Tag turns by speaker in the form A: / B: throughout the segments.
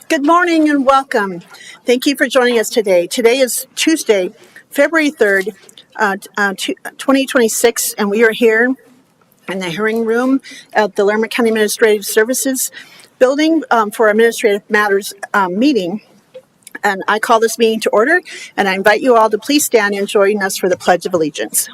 A: Good morning and welcome. Thank you for joining us today. Today is Tuesday, February 3rd, 2026, and we are here in the hearing room at the Larimer County Administrative Services building for our Administrative Matters meeting. And I call this meeting to order, and I invite you all to please stand and join us for the Pledge of Allegiance.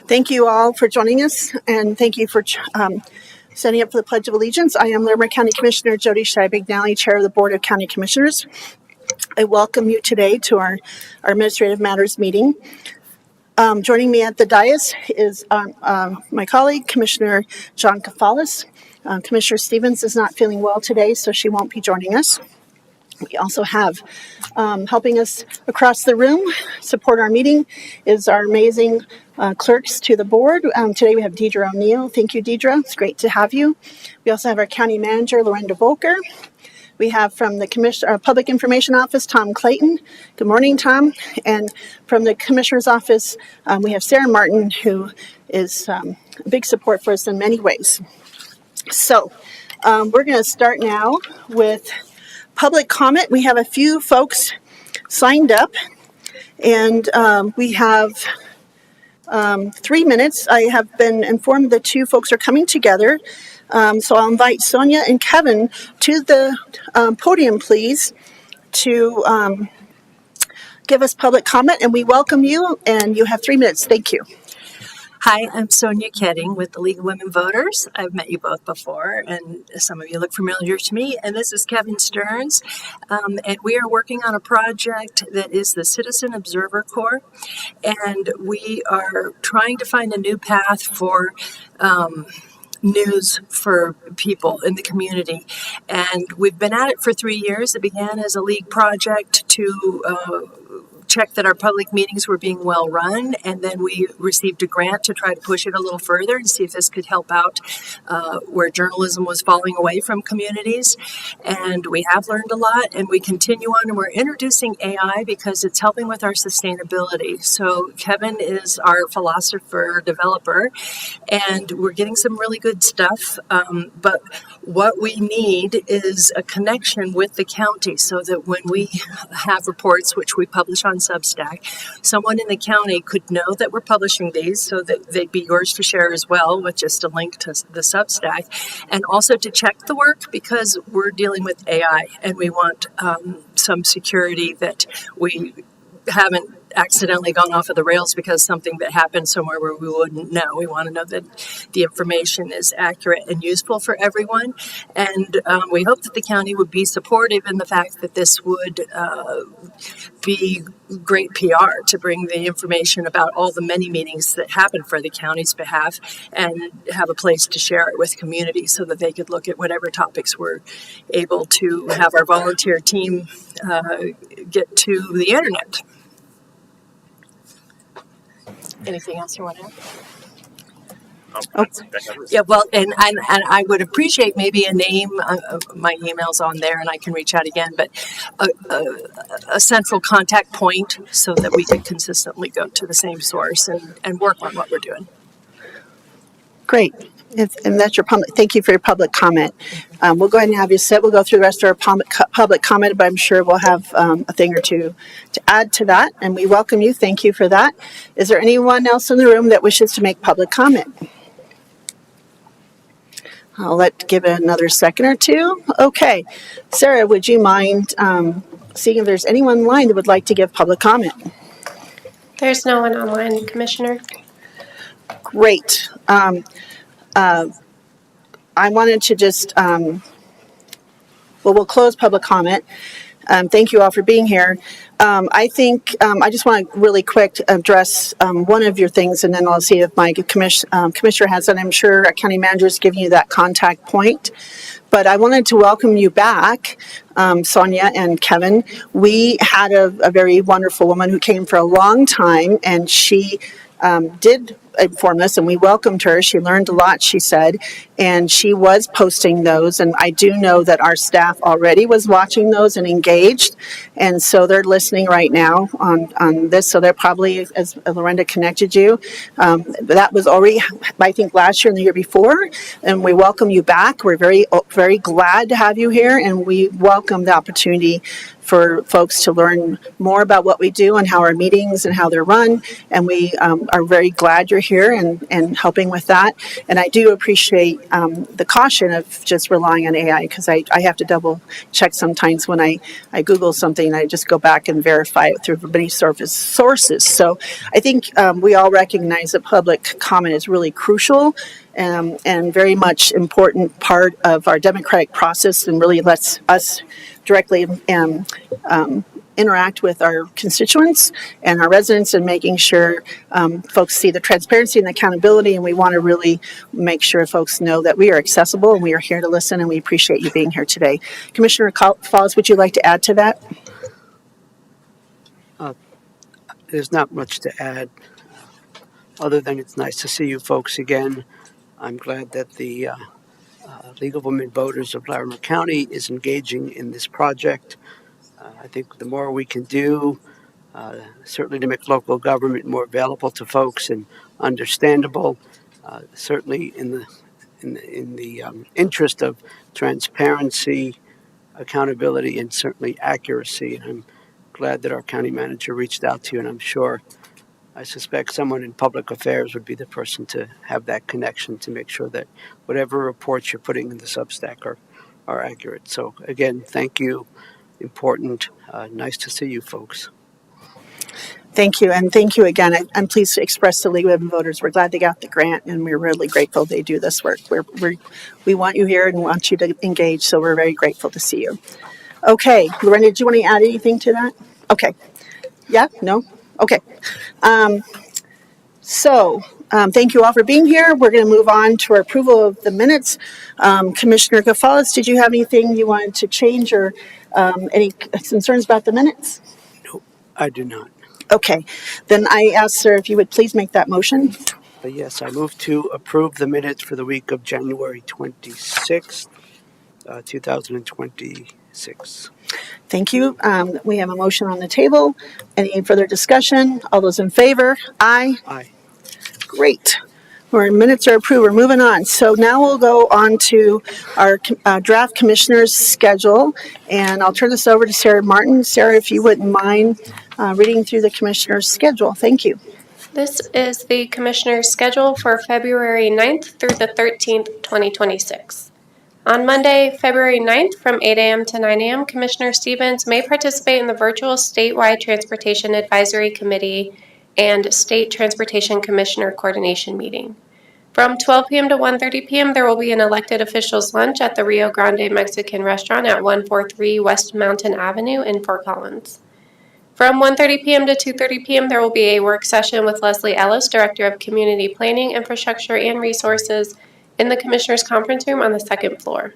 A: Thank you all for joining us, and thank you for setting up for the Pledge of Allegiance. I am Larimer County Commissioner Jody Shibignally, Chair of the Board of County Commissioners. I welcome you today to our Administrative Matters meeting. Joining me at the dais is my colleague, Commissioner John Kafalis. Commissioner Stevens is not feeling well today, so she won't be joining us. We also have helping us across the room, support our meeting, is our amazing clerks to the board. Today we have Deidre O'Neill. Thank you, Deidre. It's great to have you. We also have our county manager, Lorenda Volker. We have from the Public Information Office, Tom Clayton. Good morning, Tom. And from the Commissioner's Office, we have Sarah Martin, who is a big support for us in many ways. So we're going to start now with public comment. We have a few folks signed up, and we have 3 minutes. I have been informed that two folks are coming together. So I'll invite Sonia and Kevin to the podium, please, to give us public comment, and we welcome you, and you have 3 minutes. Thank you.
B: Hi, I'm Sonia Ketting with the League of Women Voters. I've met you both before, and some of you look familiar to me. And this is Kevin Stearns, and we are working on a project that is the Citizen Observer Corps, and we are trying to find a new path for news for people in the community. And we've been at it for 3 years. It began as a league project to check that our public meetings were being well run, and then we received a grant to try to push it a little further and see if this could help out where journalism was falling away from communities. And we have learned a lot, and we continue on, and we're introducing AI because it's helping with our sustainability. So Kevin is our philosopher developer, and we're getting some really good stuff, but what we need is a connection with the county so that when we have reports, which we publish on Substack, someone in the county could know that we're publishing these so that they'd be yours to share as well with just a link to the Substack, and also to check the work because we're dealing with AI and we want some security that we haven't accidentally gone off of the rails because something that happened somewhere where we wouldn't know. We want to know that the information is accurate and useful for everyone. And we hope that the county would be supportive in the fact that this would be great PR to bring the information about all the many meetings that happen for the county's behalf and have a place to share it with community so that they could look at whatever topics we're able to have our volunteer team get to the internet. Anything else you want to add? Yeah, well, and I would appreciate maybe a name. My email's on there, and I can reach out again. But a central contact point so that we can consistently go to the same source and work on what we're doing.
A: Great. And that's your public. Thank you for your public comment. We'll go ahead and have you sit. We'll go through the rest of our public comment, but I'm sure we'll have a thing or two to add to that. And we welcome you. Thank you for that. Is there anyone else in the room that wishes to make public comment? I'll give it another second or two. Okay. Sarah, would you mind seeing if there's anyone online that would like to give public comment?
C: There's no one online, Commissioner.
A: Great. I wanted to just, we'll close public comment. Thank you all for being here. I think I just want to really quick address one of your things, and then I'll see if my commissioner has it. I'm sure our county manager is giving you that contact point. But I wanted to welcome you back, Sonia and Kevin. We had a very wonderful woman who came for a long time, and she did informed us, and we welcomed her. She learned a lot, she said, and she was posting those. And I do know that our staff already was watching those and engaged, and so they're listening right now on this. So they're probably, as Lorenda connected you, that was already, I think, last year and the year before. And we welcome you back. We're very glad to have you here, and we welcome the opportunity for folks to learn more about what we do and how our meetings and how they're run. And we are very glad you're here and helping with that. And I do appreciate the caution of just relying on AI, because I have to double check sometimes when I Google something. I just go back and verify it through many sources. So I think we all recognize that public comment is really crucial and very much important part of our democratic process, and really lets us directly interact with our constituents and our residents, and making sure folks see the transparency and the accountability. And we want to really make sure folks know that we are accessible and we are here to listen, and we appreciate you being here today. Commissioner Falls, would you like to add to that?
D: There's not much to add, other than it's nice to see you folks again. I'm glad that the League of Women Voters of Larimer County is engaging in this project. I think the more we can do, certainly to make local government more available to folks and understandable, certainly in the interest of transparency, accountability, and certainly accuracy. And I'm glad that our county manager reached out to you, and I suspect someone in public affairs would be the person to have that connection to make sure that whatever reports you're putting in the Substack are accurate. So again, thank you. Important. Nice to see you folks.
A: Thank you, and thank you again. I'm pleased to express to League of Women Voters, we're glad they got the grant, and we're really grateful they do this work. We want you here and want you to engage, so we're very grateful to see you. Okay, Lorena, do you want to add anything to that? Okay. Yeah? No? Okay. Thank you all for being here. We're going to move on to our approval of the minutes. Commissioner Gonzalez, did you have anything you wanted to change, or any concerns about the minutes?
D: No, I do not.
A: Okay, then I ask, sir, if you would please make that motion.
D: Yes, I move to approve the minutes for the week of January 26th, 2026.
A: Thank you. We have a motion on the table. Any further discussion? All those in favor? Aye.
D: Aye.
A: Great. Our minutes are approved. We're moving on. So now we'll go on to our draft commissioner's schedule, and I'll turn this over to Sarah Martin. Sarah, if you wouldn't mind reading through the commissioner's schedule. Thank you.
C: This is the commissioner's schedule for February 9th through the 13th, 2026. On Monday, February 9th, from 8 a.m. to 9 a.m., Commissioner Stevens may participate in the virtual statewide Transportation Advisory Committee and State Transportation Commissioner Coordination Meeting. From 12 p.m. to 1:30 p.m., there will be an elected officials lunch at the Rio Grande Mexican Restaurant at 143 West Mountain Avenue in Fort Collins. From 1:30 p.m. to 2:30 p.m., there will be a work session with Leslie Ellis, Director of Community Planning, Infrastructure, and Resources, in the Commissioner's Conference Room on the second floor.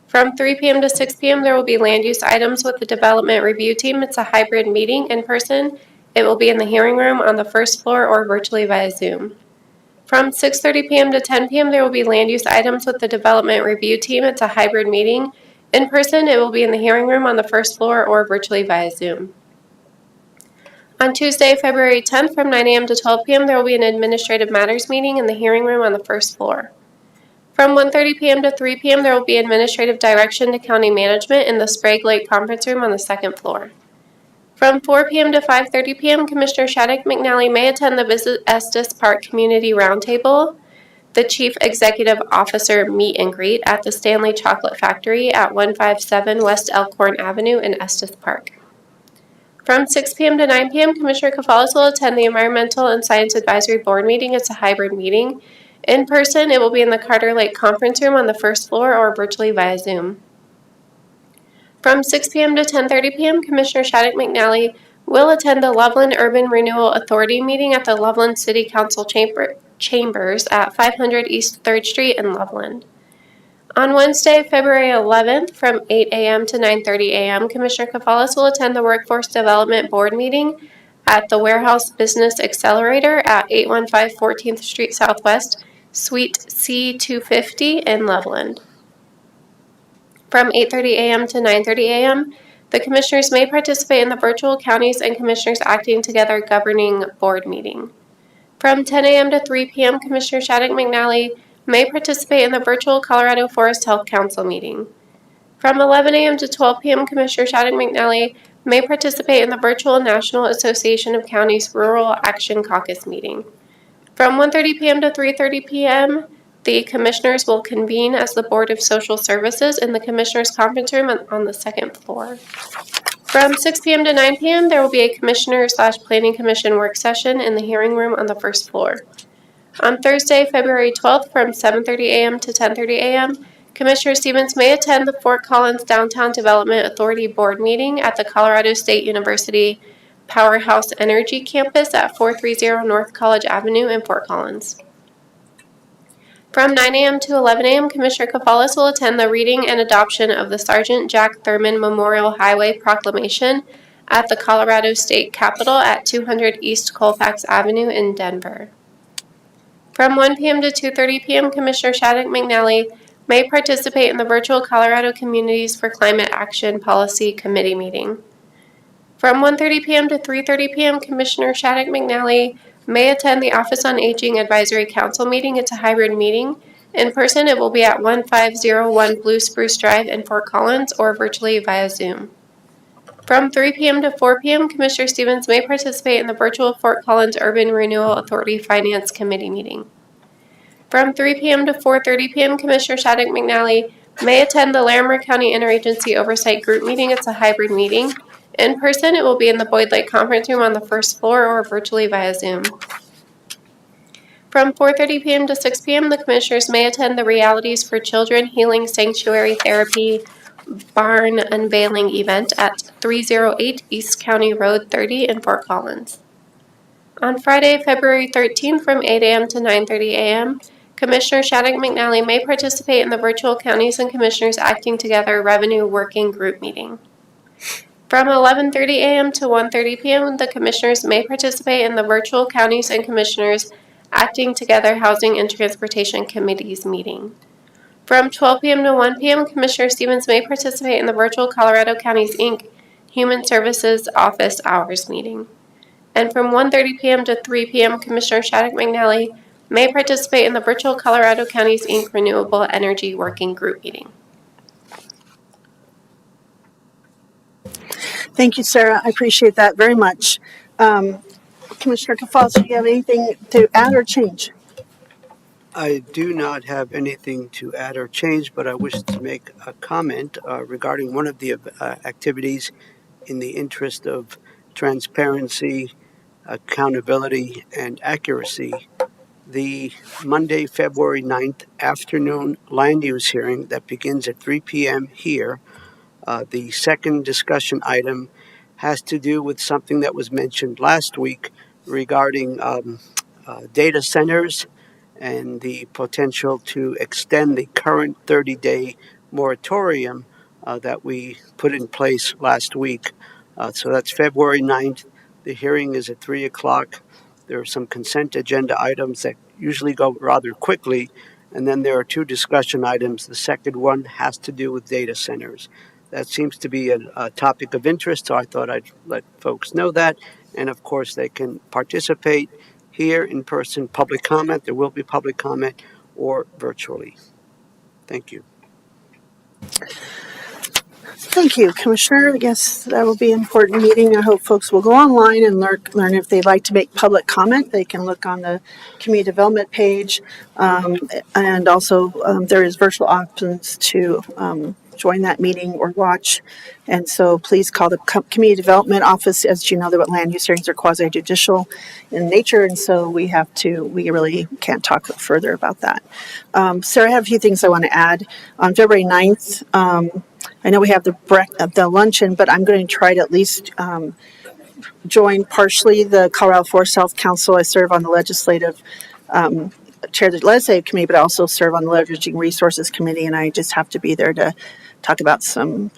C: From 3 p.m. to 6 p.m., there will be land use items with the Development Review Team. It's a hybrid meeting in person. It will be in the hearing room on the first floor or virtually via Zoom. From 6:30 p.m. to 10 p.m., there will be land use items with the Development Review Team. It's a hybrid meeting. In person, it will be in the hearing room on the first floor or virtually via Zoom. On Tuesday, February 10th, from 9 a.m. to 12 p.m., there will be an Administrative Matters meeting in the hearing room on the first floor. From 1:30 p.m. to 3 p.m., there will be Administrative Direction to County Management in the Sprague Lake Conference Room on the second floor. From 4 p.m. to 5:30 p.m., Commissioner Shattuck McNally may attend the Visit Estes Park Community Roundtable, the Chief Executive Officer Meet and Greet at the Stanley Chocolate Factory at 157 West Elkhorn Avenue in Estes Park. From 6 p.m. to 9 p.m., Commissioner Gonzalez will attend the Environmental and Science Advisory Board meeting. It's a hybrid meeting. In person, it will be in the Carter Lake Conference Room on the first floor or virtually via Zoom. From 6 p.m. to 10:30 p.m., Commissioner Shattuck McNally will attend the Loveland Urban Renewal Authority meeting at the Loveland City Council Chambers at 500 East 3rd Street in Loveland. On Wednesday, February 11th, from 8 a.m. to 9:30 a.m., Commissioner Gonzalez will attend the Workforce Development Board meeting at the Warehouse Business Accelerator at 815 14th Street Southwest, Suite C250 in Loveland. From 8:30 a.m. to 9:30 a.m., the Commissioners may participate in the virtual Counties and Commissioners Acting Together Governing Board meeting. From 10 a.m. to 3 p.m., Commissioner Shattuck McNally may participate in the virtual Colorado Forest Health Council meeting. From 11 a.m. to 12 p.m., Commissioner Shattuck McNally may participate in the virtual National Association of Counties Rural Action Caucus meeting. From 1:30 p.m. to 3:30 p.m., the Commissioners will convene as the Board of Social Services in the Commissioners' Conference Room on the second floor. From 6 p.m. to 9 p.m., there will be a Commissioner/Planning Commission work session in the hearing room on the first floor. On Thursday, February 12th, from 7:30 a.m. to 10:30 a.m., Commissioner Stevens may attend the Fort Collins Downtown Development Authority Board meeting at the Colorado State University Powerhouse Energy Campus at 430 North College Avenue in Fort Collins. From 9 a.m. to 11 a.m., Commissioner Kafalis will attend the reading and adoption of the Sergeant Jack Thurman Memorial Highway Proclamation at the Colorado State Capitol at 200 East Colfax Avenue in Denver. From 1 p.m. to 2:30 p.m., Commissioner Shattuck McNally may participate in the virtual Colorado Communities for Climate Action Policy Committee meeting. From 1:30 p.m. to 3:30 p.m., Commissioner Shattuck McNally may attend the Office on Aging Advisory Council meeting. It's a hybrid meeting. In person, it will be at 1501 Blue Spruce Drive in Fort Collins or virtually via Zoom. From 3 p.m. to 4 p.m., Commissioner Stevens may participate in the virtual Fort Collins Urban Renewal Authority Finance Committee meeting. From 3 p.m. to 4:30 p.m., Commissioner Shattuck McNally may attend the Larimer County Interagency Oversight Group meeting. It's a hybrid meeting. In person, it will be in the Boyd Lake Conference Room on the first floor or virtually via Zoom. From 4:30 p.m. to 6 p.m., the Commissioners may attend the Realities for Children Healing Sanctuary Therapy Barn Unveiling event at 308 East County Road 30 in Fort Collins. On Friday, February 13th from 8 a.m. to 9:30 a.m., Commissioner Shattuck McNally may participate in the virtual Counties and Commissioners Acting Together Revenue Working Group meeting. From 11:30 a.m. to 1:30 p.m., the Commissioners may participate in the virtual Counties and Commissioners Acting Together Housing and Transportation Committees meeting. From 12 p.m. to 1 p.m., Commissioner Stevens may participate in the virtual Colorado Counties, Inc. Human Services Office Hours meeting. And from 1:30 p.m. to 3 p.m., Commissioner Shattuck McNally may participate in the virtual Colorado Counties, Inc. Renewable Energy Working Group meeting.
A: Thank you, Sarah. I appreciate that very much. Commissioner Kafalis, do you have anything to add or change?
D: I do not have anything to add or change, but I wish to make a comment regarding one of the activities in the interest of transparency, accountability, and accuracy. The Monday, February 9th afternoon land use hearing that begins at 3 p.m. here. The second discussion item has to do with something that was mentioned last week regarding data centers and the potential to extend the current 30-day moratorium that we put in place last week. So that's February 9th. The hearing is at 3 o'clock. There are some consent agenda items that usually go rather quickly, and then there are two discussion items. The second one has to do with data centers. That seems to be a topic of interest, so I thought I'd let folks know that. And of course, they can participate here in person, public comment. There will be public comment, or virtually. Thank you.
A: Thank you, Commissioner. I guess that will be an important meeting. I hope folks will go online and learn if they'd like to make public comment. They can look on the community development page. And also there is virtual options to join that meeting or watch. And so please call the community development office. As you know, the land use hearings are quasi-judicial in nature. And so we really can't talk further about that. Sarah, I have a few things I want to add. On February 9th, I know we have the luncheon, but I'm going to try to at least join partially the Colorado Forest Health Council. I serve on the legislative, chair of the legislative committee, but I also serve on the Leveraging Resources Committee, and I just have to be there to talk about some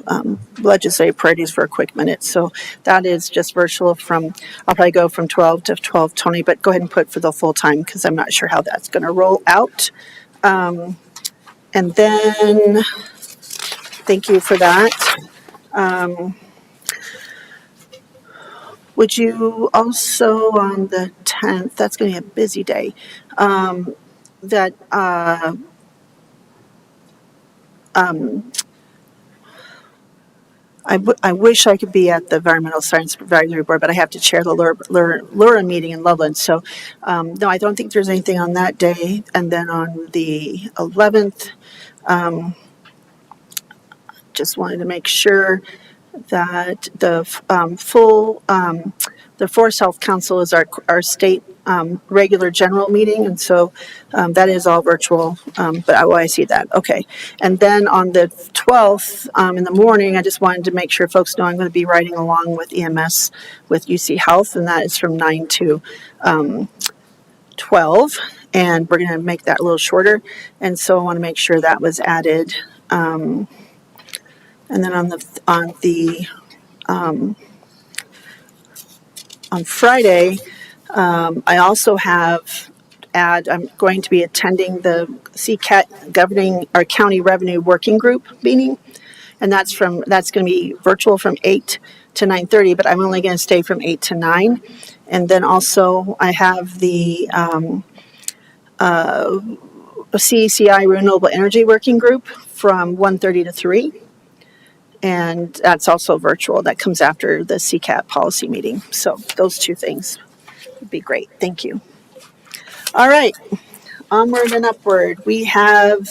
A: legislative priorities for a quick minute. So that is just virtual from, I'll probably go from 12 to 12:20, but go ahead and put for the full time because I'm not sure how that's going to roll out. And then, thank you for that. Would you also, on the 10th, that's going to be a busy day, that I wish I could be at the Environmental Science Advisory Board, but I have to chair the LURA meeting in Loveland. So, no, I don't think there's anything on that day. And then on the 11th, just wanted to make sure that the the Forest Health Council is our state regular general meeting, and so that is all virtual, but I see that. Okay. And then on the 12th in the morning, I just wanted to make sure folks know I'm going to be riding along with EMS with UC Health, and that is from 9 to 12, and we're going to make that a little shorter, and so I want to make sure that was added. And then on Friday, I also I'm going to be attending the CCAT governing our county revenue working group meeting, and that's going to be virtual from 8 to 9:30, but I'm only going to stay from 8 to 9. And then also I have the CECI Renewable Energy Working Group from 1:30 to 3. And that's also virtual. That comes after the CCAT policy meeting. So those two things would be great. Thank you. All right. Onward and upward. We have,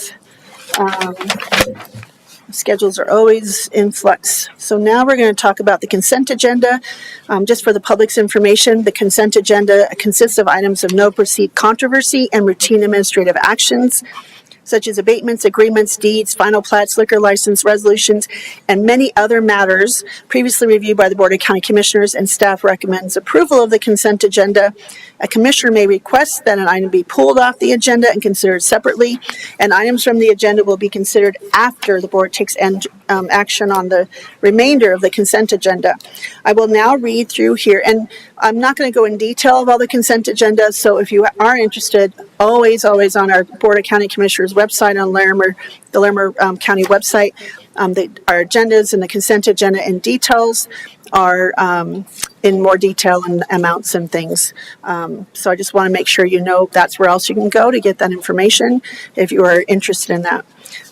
A: schedules are always in flux. So now we're going to talk about the consent agenda. Just for the public's information, the consent agenda consists of items of no perceived controversy and routine administrative actions, such as abatements, agreements, deeds, final plats, liquor license, resolutions, and many other matters previously reviewed by the Board of County Commissioners, and staff recommends approval of the consent agenda. A commissioner may request that an item be pulled off the agenda and considered separately, and items from the agenda will be considered after the board takes action on the remainder of the consent agenda. I will now read through here, and I'm not going to go in detail of all the consent agenda, so if you are interested, always on our Board of County Commissioners website on the Larimer County website, our agendas and the consent agenda and details are in more detail and amounts and things. So I just want to make sure you know that's where else you can go to get that information if you are interested in that.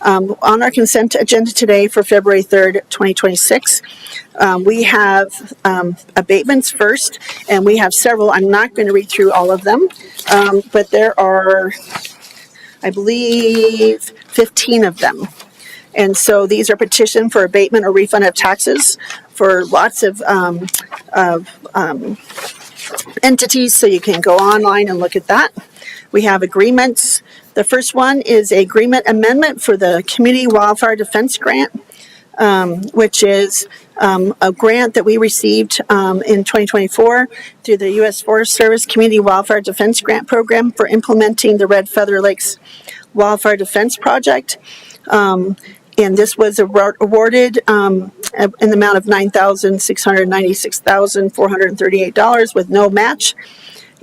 A: On our consent agenda today for February 3rd, 2026, we have abatements first, and we have several. I'm not going to read through all of them, but there are, I believe, 15 of them. And so these are petitioned for abatement or refund of taxes for lots of entities, so you can go online and look at that. We have agreements. The first one is an agreement amendment for the Community Wildfire Defense Grant, which is a grant that we received in 2024 through the U.S. Forest Service Community Wildfire Defense Grant Program for implementing the Red Feather Lakes Wildfire Defense Project. And this was awarded in the amount of $9,696,438 with no match.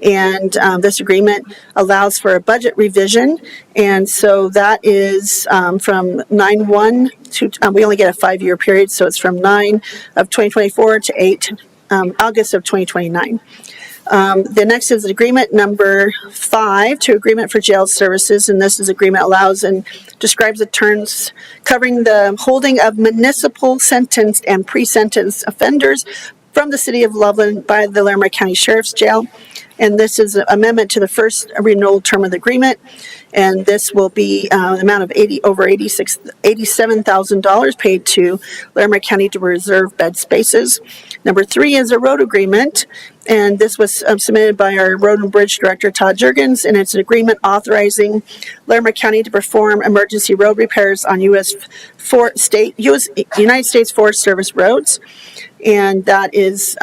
A: And this agreement allows for a budget revision. And so that is from 9/1 to, we only get a 5-year period, so it's from 9 of 2024 to 8 August of 2029. The next is agreement number 5 to agreement for jail services, and this is agreement allows and describes the terms covering the holding of municipal sentenced and pre-sentenced offenders from the city of Loveland by the Larimer County Sheriff's Jail. And this is an amendment to the first renewal term of the agreement, and this will be an amount of over $87,000 paid to Larimer County to reserve bed spaces. Number 3 is a road agreement, and this was submitted by our Road and Bridge Director, Todd Juergens, and it's an agreement authorizing Larimer County to perform emergency road repairs on United States Forest Service roads, and that is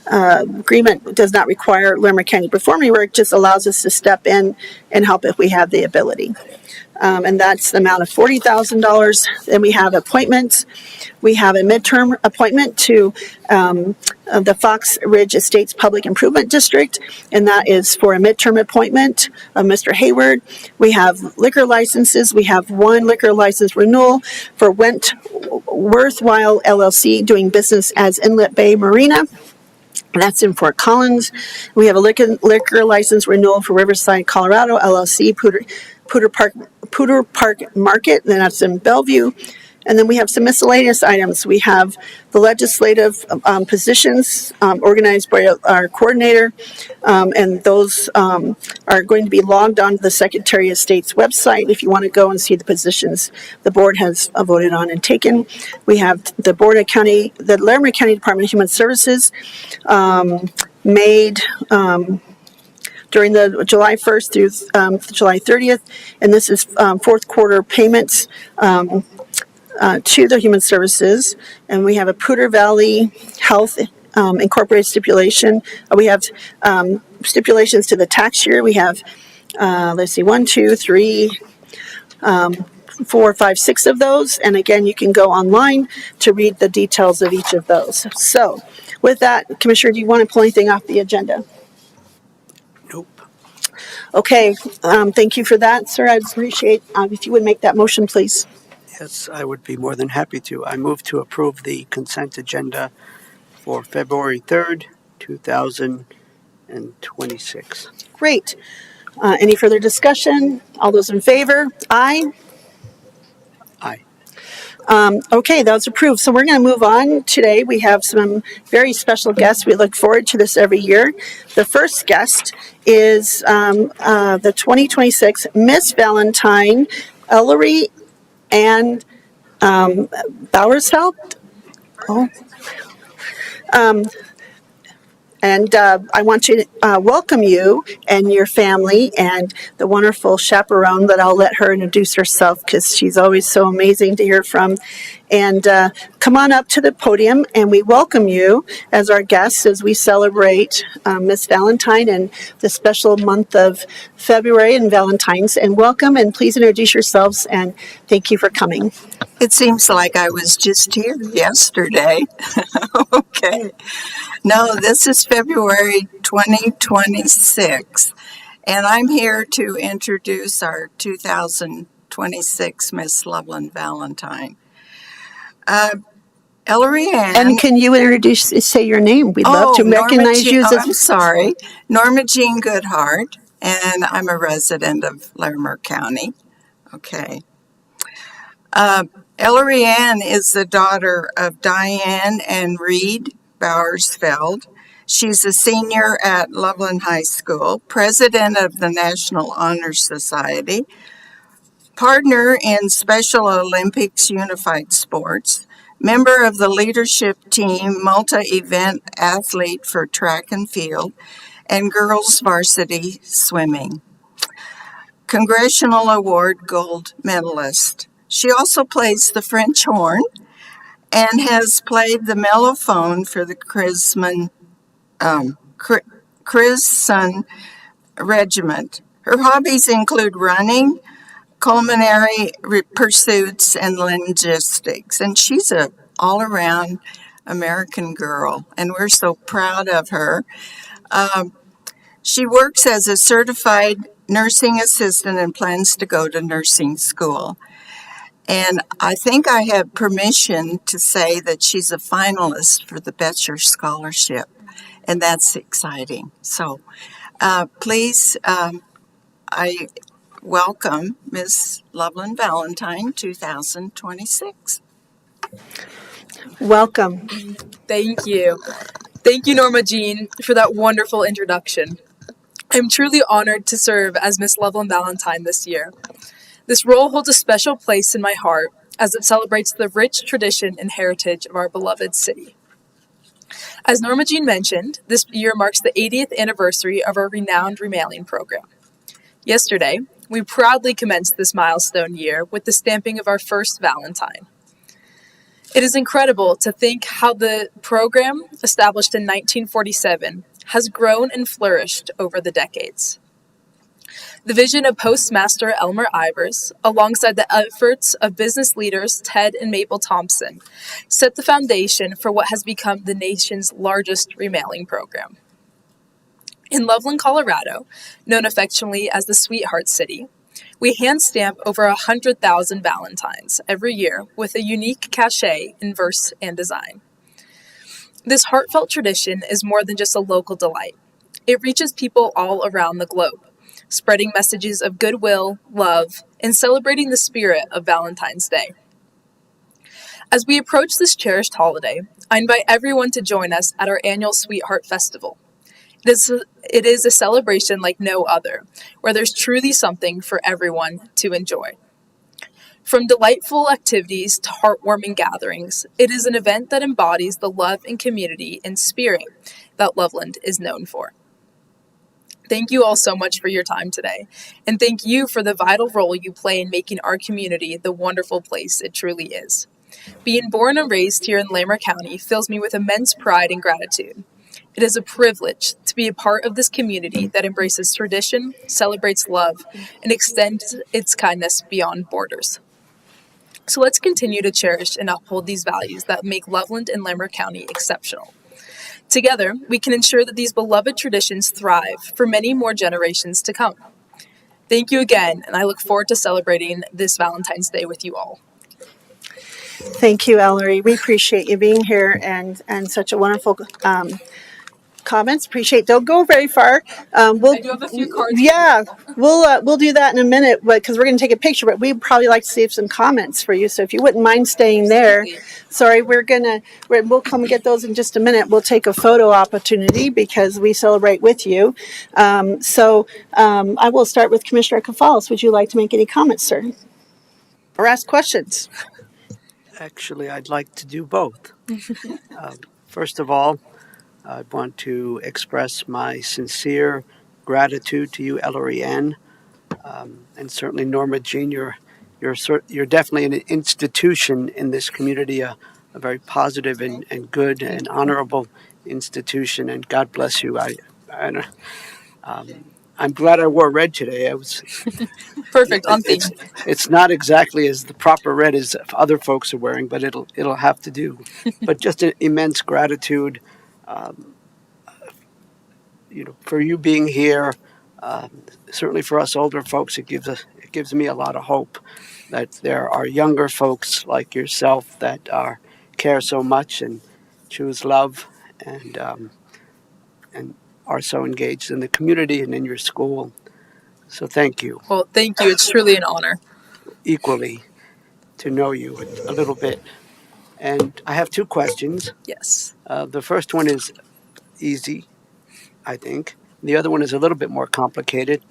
A: agreement does not require Larimer County performing work, just allows us to step in and help if we have the ability. and that's the amount of $40,000. Then we have appointments. We have a midterm appointment to the Fox Ridge Estates Public Improvement District, and that is for a midterm appointment of Mr. Hayward. We have liquor licenses. We have one liquor license renewal for Worthwhile LLC, doing business as Inlet Bay Marina. That's in Fort Collins. We have a liquor license renewal for Riverside, Colorado LLC, Poudre Park Market, and that's in Bellevue. And then we have some miscellaneous items. We have the legislative positions organized by our coordinator, and those are going to be logged onto the Secretary of State's website if you want to go and see the positions the board has voted on and taken. We have the Larimer County Department of Human Services made during the July 1st through July 30th, and this is fourth quarter payments to the Human Services. And we have a Poudre Valley Health Incorporated stipulation. We have stipulations to the tax year. We have, 1, 2, 3, 4, 5, 6 of those. And again, you can go online to read the details of each of those. So with that, Commissioner, do you want to pull anything off the agenda?
D: Nope.
A: Okay, thank you for that, sir. I'd appreciate if you would make that motion, please.
D: Yes, I would be more than happy to. I move to approve the consent agenda for February 3rd, 2026.
A: Great. Any further discussion? All those in favor? Aye.
D: Aye.
A: Okay, that was approved. So we're going to move on today. We have some very special guests. We look forward to this every year. The first guest is the 2026 Miss Valentine, Ellery and Bowersfeld. Oh. And I want to welcome you and your family and the wonderful chaperone, that I'll let her introduce herself because she's always so amazing to hear from. And come on up to the podium, and we welcome you as our guests as we celebrate Miss Valentine and the special month of February and Valentine's. And welcome, and please introduce yourselves, and thank you for coming.
E: It seems like I was just here yesterday. Okay. No, this is February 2026, and I'm here to introduce our 2026 Miss Loveland Valentine. Ellery Ann.
A: And can you say your name? We'd love to recognize you.
E: I'm sorry. Norma Jean Goodhart, and I'm a resident of Larimer County. Okay. Ellery Ann is the daughter of Diane and Reed Bowersfeld. She's a senior at Loveland High School, president of the National Honor Society, partner in Special Olympics Unified Sports, member of the leadership team, multi-event athlete for track and field, and girls varsity swimming. Congressional Award gold medalist. She also plays the French horn and has played the mellophone for the Crimson Regiment. Her hobbies include running, culinary pursuits, and logistics. And she's an all-around American girl, and we're so proud of her. She works as a certified nursing assistant and plans to go to nursing school. And I think I have permission to say that she's a finalist for the Betcher Scholarship, and that's exciting. So please, I welcome Miss Loveland Valentine 2026.
A: Welcome.
F: Thank you. Thank you, Norma Jean, for that wonderful introduction. I'm truly honored to serve as Miss Loveland Valentine this year. This role holds a special place in my heart as it celebrates the rich tradition and heritage of our beloved city. As Norma Jean mentioned, this year marks the 80th anniversary of our renowned remailing program. Yesterday, we proudly commenced this milestone year with the stamping of our first Valentine. It is incredible to think how the program, established in 1947, has grown and flourished over the decades. The vision of Postmaster Elmer Ivers, alongside the efforts of business leaders Ted and Mabel Thompson, set the foundation for what has become the nation's largest remailing program. In Loveland, Colorado, known affectionately as the Sweetheart City, we hand stamp over 100,000 Valentines every year with a unique cachet in verse and design. This heartfelt tradition is more than just a local delight. It reaches people all around the globe, spreading messages of goodwill, love, and celebrating the spirit of Valentine's Day. As we approach this cherished holiday, I invite everyone to join us at our annual Sweetheart Festival. It is a celebration like no other, where there's truly something for everyone to enjoy. From delightful activities to heartwarming gatherings, it is an event that embodies the love and community and spirit that Loveland is known for. Thank you all so much for your time today, and thank you for the vital role you play in making our community the wonderful place it truly is. Being born and raised here in Larimer County fills me with immense pride and gratitude. It is a privilege to be a part of this community that embraces tradition, celebrates love, and extends its kindness beyond borders. So let's continue to cherish and uphold these values that make Loveland and Larimer County exceptional. Together, we can ensure that these beloved traditions thrive for many more generations to come. Thank you again, and I look forward to celebrating this Valentine's Day with you all.
A: Thank you, Ellery. We appreciate you being here and such a wonderful comments. Appreciate. Don't go very far.
F: I do have a few cards.
A: Yeah, we'll do that in a minute, but because we're going to take a picture. But we'd probably like to save some comments for you. So if you wouldn't mind staying there. Sorry, we'll come and get those in just a minute. We'll take a photo opportunity because we celebrate with you. I will start with Commissioner Cafalis. Would you like to make any comments, sir, or ask questions?
D: Actually, I'd like to do both. First of all, I want to express my sincere gratitude to you, Ellery Ann, and certainly Norma Jean. You're definitely an institution in this community, a very positive and good and honorable institution, and God bless you. I'm glad I wore red today. I was
F: Perfect, on theme.
D: It's not exactly as the proper red as other folks are wearing, but it'll have to do. But just an immense gratitude. For you being here, certainly for us older folks, it gives me a lot of hope that there are younger folks like yourself that care so much and choose love and are so engaged in the community and in your school. So thank you.
F: Well, thank you. It's truly an honor.
D: Equally to know you a little bit. And I have two questions.
F: Yes.
D: The first one is easy, I think. The other one is a little bit more complicated.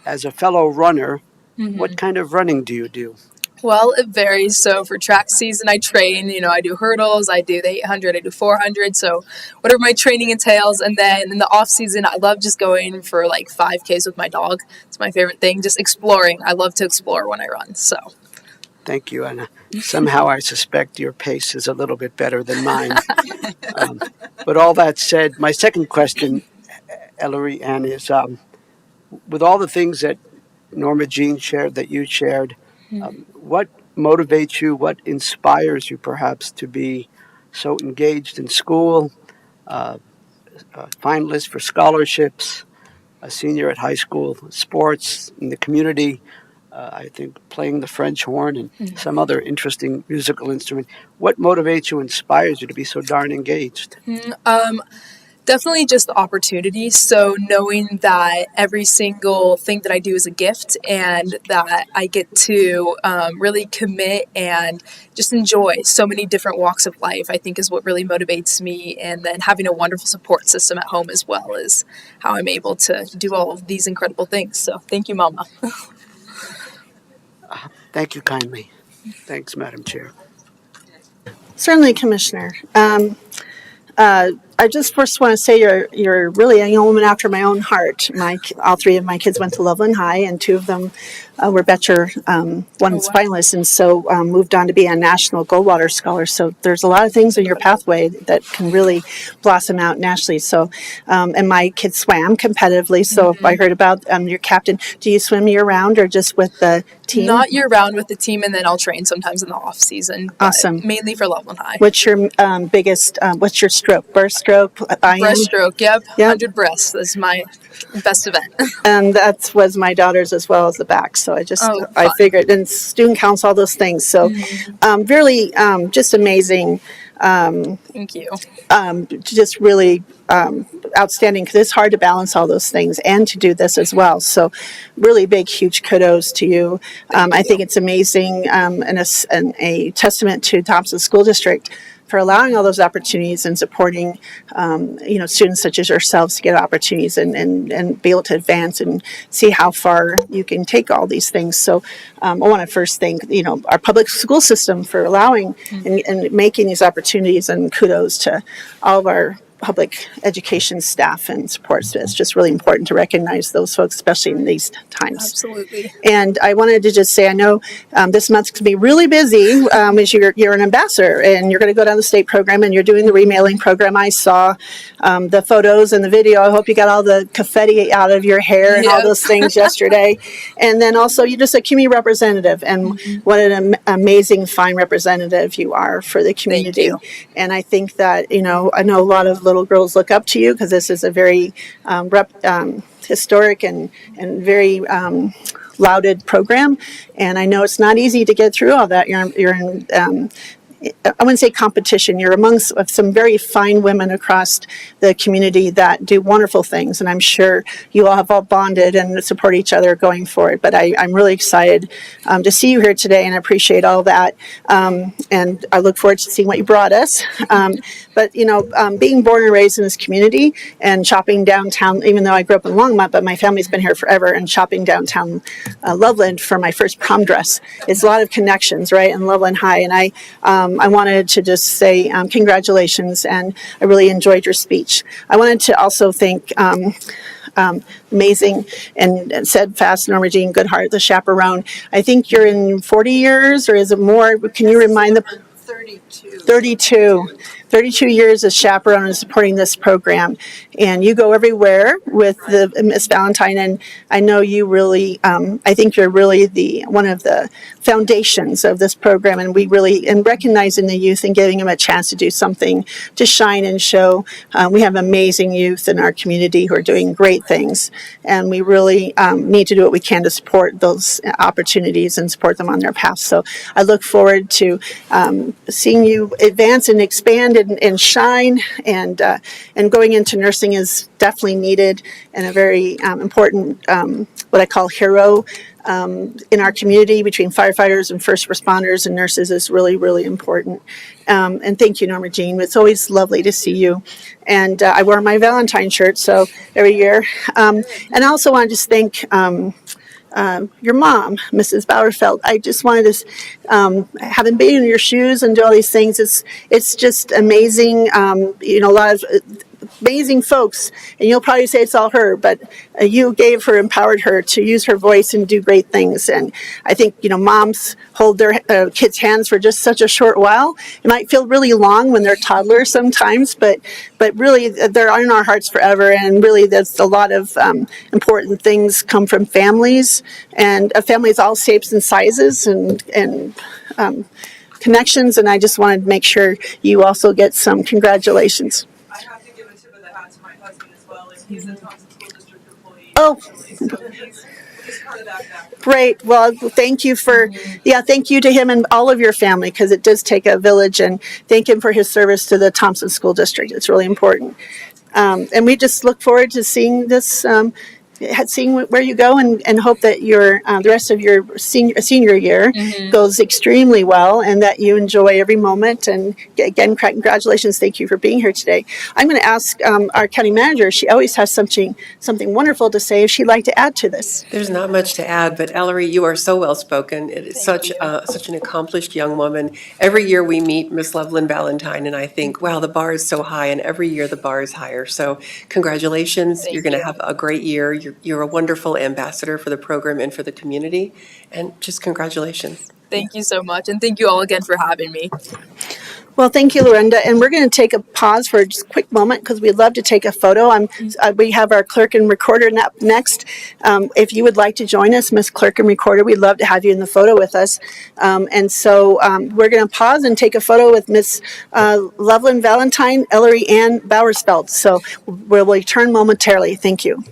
D: As a fellow runner, what kind of running do you do?
F: Well, it varies. So for track season, I train, I do hurdles, I do the 800, I do 400. So whatever my training entails. And then in the off season, I love just going for like 5Ks with my dog. It's my favorite thing, just exploring. I love to explore when I run. So.
D: Thank you. And somehow I suspect your pace is a little bit better than mine. But all that said, my second question, Ellery Ann, is with all the things that Norma Jean shared, that you shared, what motivates you, what inspires you perhaps to be so engaged in school, finalist for scholarships, a senior at high school, sports, in the community, I think playing the French horn and some other interesting musical instrument. What motivates you, inspires you to be so darn engaged?
F: Definitely just the opportunity. So knowing that every single thing that I do is a gift and that I get to really commit and just enjoy so many different walks of life, I think is what really motivates me. And then having a wonderful support system at home as well is how I'm able to do all of these incredible things. So thank you, Mama.
D: Thank you kindly. Thanks, Madam Chair.
A: Certainly, Commissioner. I just first want to say you're really a young woman after my own heart. All three of my kids went to Loveland High, and two of them were Betcher once finalists, and so moved on to be a national Goldwater scholar. So there's a lot of things in your pathway that can really blossom out nationally. So, and my kids swam competitively. So I heard about your captain. Do you swim year round or just with the team?
F: Not year round with the team, and then I'll train sometimes in the off season.
A: Awesome.
F: Mainly for Loveland High.
A: What's your biggest? What's your stroke? Breaststroke?
F: Breaststroke. Yep. 100 breasts is my best event.
A: And that was my daughter's as well as the back. So I figured, and student counts, all those things. So really just amazing.
F: Thank you.
A: Just really outstanding, because it's hard to balance all those things and to do this as well. So really big, huge kudos to you. I think it's amazing and a testament to Thompson School District for allowing all those opportunities and supporting, students such as yourselves to get opportunities and be able to advance and see how far you can take all these things. So I want to first thank, our public school system for allowing and making these opportunities, and kudos to all of our public education staff and supports. It's just really important to recognize those folks, especially in these times.
F: Absolutely.
A: And I wanted to just say, I know this month's going to be really busy as you're an ambassador and you're going to go down the state program and you're doing the remailing program. I saw the photos and the video. I hope you got all the confetti out of your hair and all those things yesterday. And then also you're just a community representative, and what an amazing, fine representative you are for the community. And I think that, I know a lot of little girls look up to you, because this is a very historic and very lauded program, and I know it's not easy to get through all that. You're in I wouldn't say competition. You're amongst some very fine women across the community that do wonderful things, and I'm sure you all have all bonded and support each other going forward. But I'm really excited to see you here today, and I appreciate all that. And I look forward to seeing what you brought us. But being born and raised in this community and shopping downtown, even though I grew up in Longmont, but my family's been here forever, and shopping downtown Loveland for my first prom dress. It's a lot of connections, right, in Loveland High, and I wanted to just say congratulations, and I really enjoyed your speech. I wanted to also thank amazing and steadfast Norma Jean Goodhart, the chaperone. I think you're in 40 years, or is it more? Can you remind the 32 years as chaperone and supporting this program, and you go everywhere with the Miss Valentine, and I know you really, I think you're really one of the foundations of this program, and we really, in recognizing the youth and giving them a chance to do something to shine and show. We have amazing youth in our community who are doing great things, and we really need to do what we can to support those opportunities and support them on their path. So I look forward to seeing you advance and expand and shine, and going into nursing is definitely needed, and a very important, what I call hero in our community between firefighters and first responders and nurses is really, really important. And thank you, Norma Jean. It's always lovely to see you. And I wear my Valentine shirt so every year. And I also want to just thank your mom, Mrs. Bauerfeld. I just wanted to, having been in your shoes and do all these things, it's just amazing. A lot of amazing folks, and you'll probably say it's all her, but you empowered her to use her voice and do great things. And I think, moms hold their kids' hands for just such a short while. It might feel really long when they're toddlers sometimes, but really they're in our hearts forever. And really there's a lot of important things come from families, and families all shapes and sizes and connections. And I just wanted to make sure you also get some congratulations.
G: I have to give a tip of the hat to my husband as well. Like, he's a Thompson School District employee.
A: Oh.
G: So he's part of that background.
A: Great. Well, thank you thank you to him and all of your family, because it does take a village, and thank him for his service to the Thompson School District. It's really important. And we just look forward to seeing this, seeing where you go, and hope that your the rest of your senior year goes extremely well, and that you enjoy every moment. And again, congratulations. Thank you for being here today. I'm going to ask our county manager. She always has something wonderful to say, if she'd like to add to this.
H: There's not much to add, but Ellery, you are so well spoken. It is such an accomplished young woman. Every year we meet Miss Loveland Valentine, and I think, wow, the bar is so high, and every year the bar is higher. So congratulations. You're going to have a great year. you're a wonderful ambassador for the program and for the community, and just congratulations.
F: Thank you so much, and thank you all again for having me.
A: Well, thank you, Lorinda. And we're going to take a pause for just a quick moment because we'd love to take a photo. We have our clerk and recorder up next. If you would like to join us, Miss Clerk and Recorder, we'd love to have you in the photo with us. We're going to pause and take a photo with Miss Loveland Valentine, Ellery Ann Bowersfeld. So we'll return momentarily. Thank you.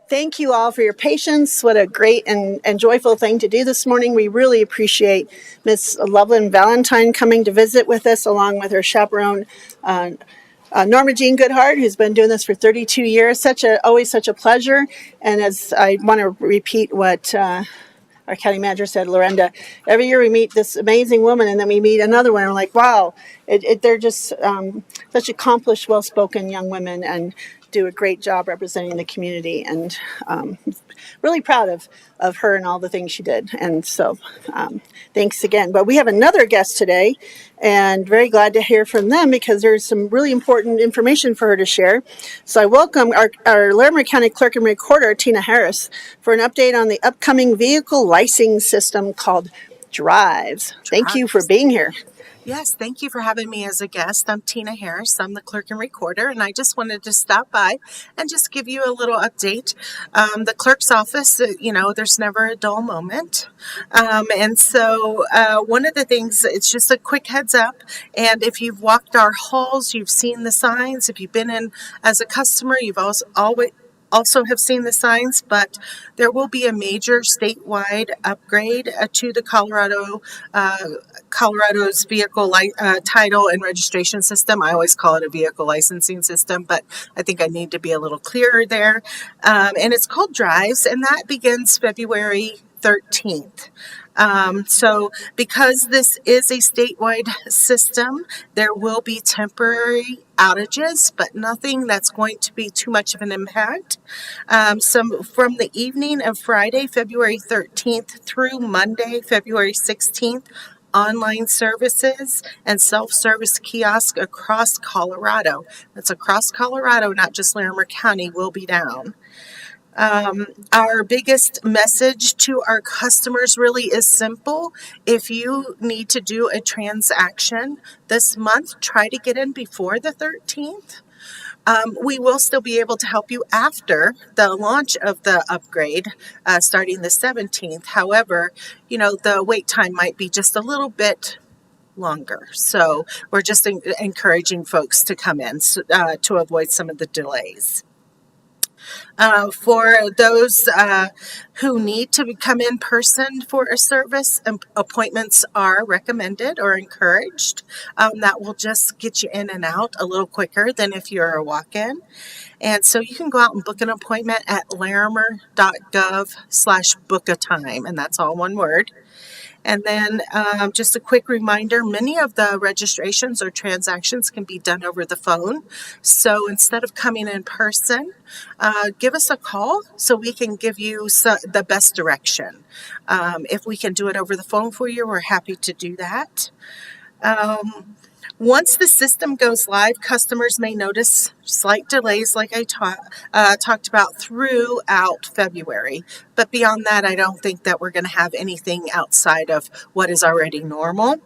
A: Thank you all for your patience. What a great and joyful thing to do this morning. We really appreciate Miss Loveland Valentine coming to visit with us, along with her chaperone, Norma Jean Goodhart, who's been doing this for 32 years. Always such a pleasure. And as I want to repeat what our county manager said, Lorenda, every year we meet this amazing woman, and then we meet another one. And we're like, wow, they're just such accomplished, well-spoken young women, and do a great job representing the community. And really proud of her and all the things she did. And so thanks again. But we have another guest today, and very glad to hear from them because there's some really important information for her to share. So I welcome our Larimer County Clerk and Recorder, Tina Harris, for an update on the upcoming vehicle licensing system called Drives. Thank you for being here.
I: Yes, thank you for having me as a guest. I'm Tina Harris. I'm the clerk and recorder, and I just wanted to stop by and just give you a little update. The clerk's office, there's never a dull moment. And so one of the things, it's just a quick heads up. And if you've walked our halls, you've seen the signs. If you've been in as a customer, you've also have seen the signs, but there will be a major statewide upgrade to the Colorado's vehicle title and registration system. I always call it a vehicle licensing system, but I think I need to be a little clearer there. And it's called Drives, and that begins February 13th. So because this is a statewide system, there will be temporary outages, but nothing that's going to be too much of an impact. From the evening of Friday, February 13th through Monday, February 16th, online services and self-service kiosks across Colorado. That's across Colorado, not just Larimer County, will be down. Our biggest message to our customers really is simple. If you need to do a transaction this month, try to get in before the 13th. We will still be able to help you after the launch of the upgrade starting the 17th. However, the wait time might be just a little bit longer. So we're just encouraging folks to come in to avoid some of the delays. For those who need to come in person for a service, appointments are recommended or encouraged. That will just get you in and out a little quicker than if you're a walk-in. And so you can go out and book an appointment at larimer.gov/book-a-time, and that's all one word. And then just a quick reminder, many of the registrations or transactions can be done over the phone. So instead of coming in person, give us a call so we can give you the best direction. If we can do it over the phone for you, we're happy to do that. Once the system goes live, customers may notice slight delays like I talked about throughout February. But beyond that, I don't think that we're going to have anything outside of what is already normal.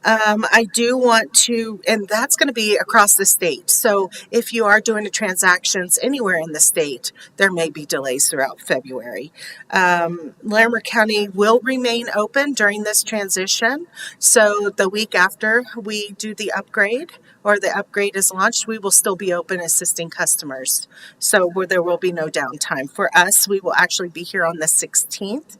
I: I do want to, and that's going to be across the state. So if you are doing the transactions anywhere in the state, there may be delays throughout February. Larimer County will remain open during this transition. So the week after we do the upgrade or the upgrade is launched, we will still be open assisting customers. So there will be no downtime. For us, we will actually be here on the 16th.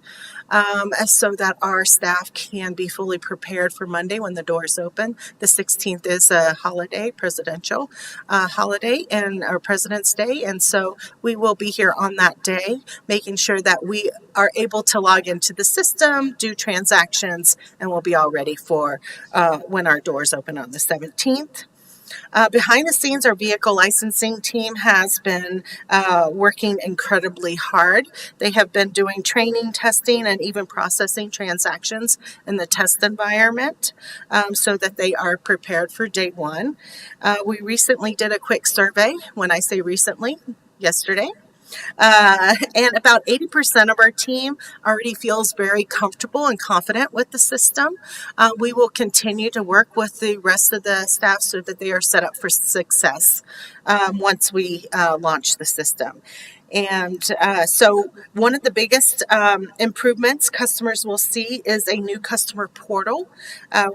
I: So that our staff can be fully prepared for Monday when the doors open. The 16th is a holiday, presidential holiday, and our President's Day, and so we will be here on that day, making sure that we are able to log into the system, do transactions, and we'll be all ready for when our doors open on the 17th. Behind the scenes, our vehicle licensing team has been working incredibly hard. They have been doing training, testing, and even processing transactions in the test environment so that they are prepared for day one. We recently did a quick survey. When I say recently, yesterday. And about 80% of our team already feels very comfortable and confident with the system. We will continue to work with the rest of the staff so that they are set up for success once we launch the system. And so one of the biggest improvements customers will see is a new customer portal,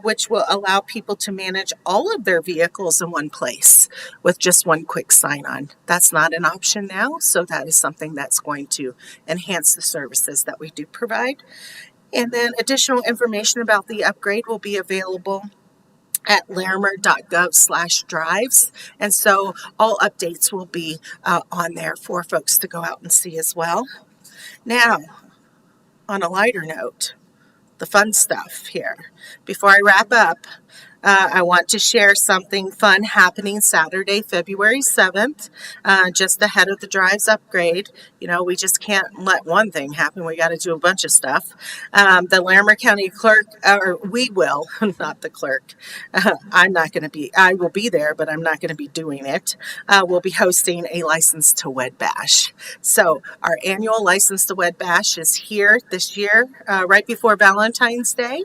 I: which will allow people to manage all of their vehicles in one place with just one quick sign on. That's not an option now, so that is something that's going to enhance the services that we do provide. And then additional information about the upgrade will be available at larimer.gov/drives. And so all updates will be on there for folks to go out and see as well. Now, on a lighter note, the fun stuff here. Before I wrap up, I want to share something fun happening Saturday, February 7th, just ahead of the drives upgrade. You know, we just can't let one thing happen. We got to do a bunch of stuff. The Larimer County Clerk, or we will, not the clerk. I will be there, but I'm not going to be doing it. We'll be hosting a License to Wed Bash. So our annual License to Wed Bash is here this year, right before Valentine's Day.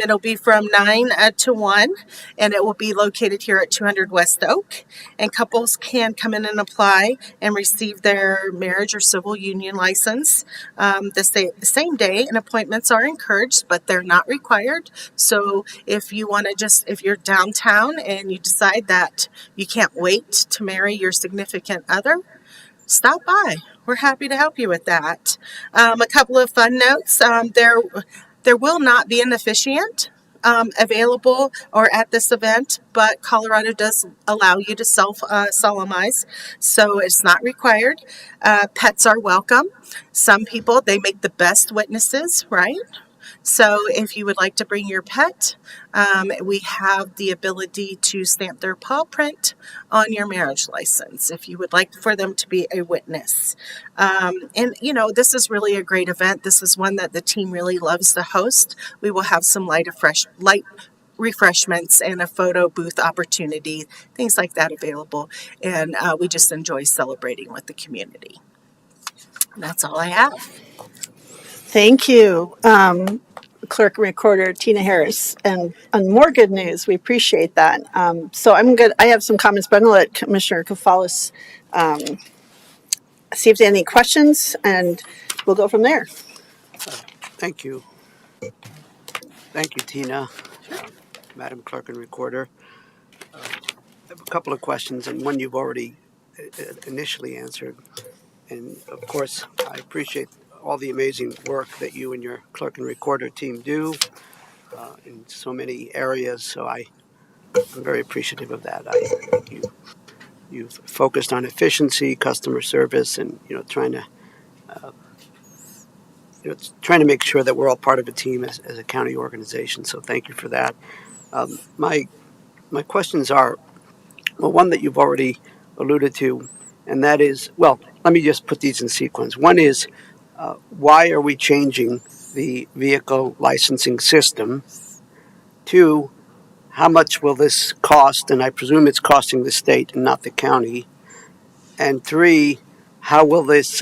I: It'll be from 9 to 1, and it will be located here at 200 West Oak. And couples can come in and apply and receive their marriage or civil union license the same day, and appointments are encouraged, but they're not required. So if you want to if you're downtown and you decide that you can't wait to marry your significant other, stop by. We're happy to help you with that. A couple of fun notes. There will not be an officiant available or at this event, but Colorado does allow you to self-solemnize, so it's not required. Pets are welcome. Some people, they make the best witnesses, right? So if you would like to bring your pet, we have the ability to stamp their paw print on your marriage license if you would like for them to be a witness. And, you know, this is really a great event. This is one that the team really loves to host. We will have some light refreshments and a photo booth opportunity, things like that available. And we just enjoy celebrating with the community. And that's all I have.
A: Thank you, Clerk and Recorder Tina Harris. And more good news, we appreciate that. So I have some comments, but I'm going to let Commissioner Kafalis see if there are any questions, and we'll go from there.
D: Thank you. Thank you, Tina, Madam Clerk and Recorder. I have a couple of questions, and one you've already initially answered. And of course, I appreciate all the amazing work that you and your Clerk and Recorder team do in so many areas. So I'm very appreciative of that. I think you've focused on efficiency, customer service, and trying to make sure that we're all part of a team as a county organization. So thank you for that. My questions are, well, one that you've already alluded to, and that is, well, let me just put these in sequence. One is, why are we changing the vehicle licensing system? Two, how much will this cost? And I presume it's costing the state and not the county. And three, how will this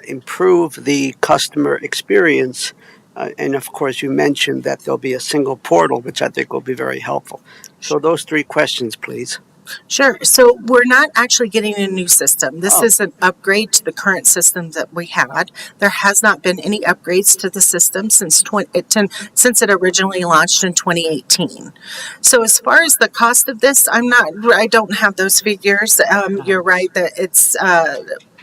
D: improve the customer experience? And of course, you mentioned that there'll be a single portal, which I think will be very helpful. So those three questions, please.
I: Sure. So we're not actually getting a new system. This is an upgrade to the current system that we had. There has not been any upgrades to the system since it originally launched in 2018. So as far as the cost of this, I don't have those figures. You're right that it's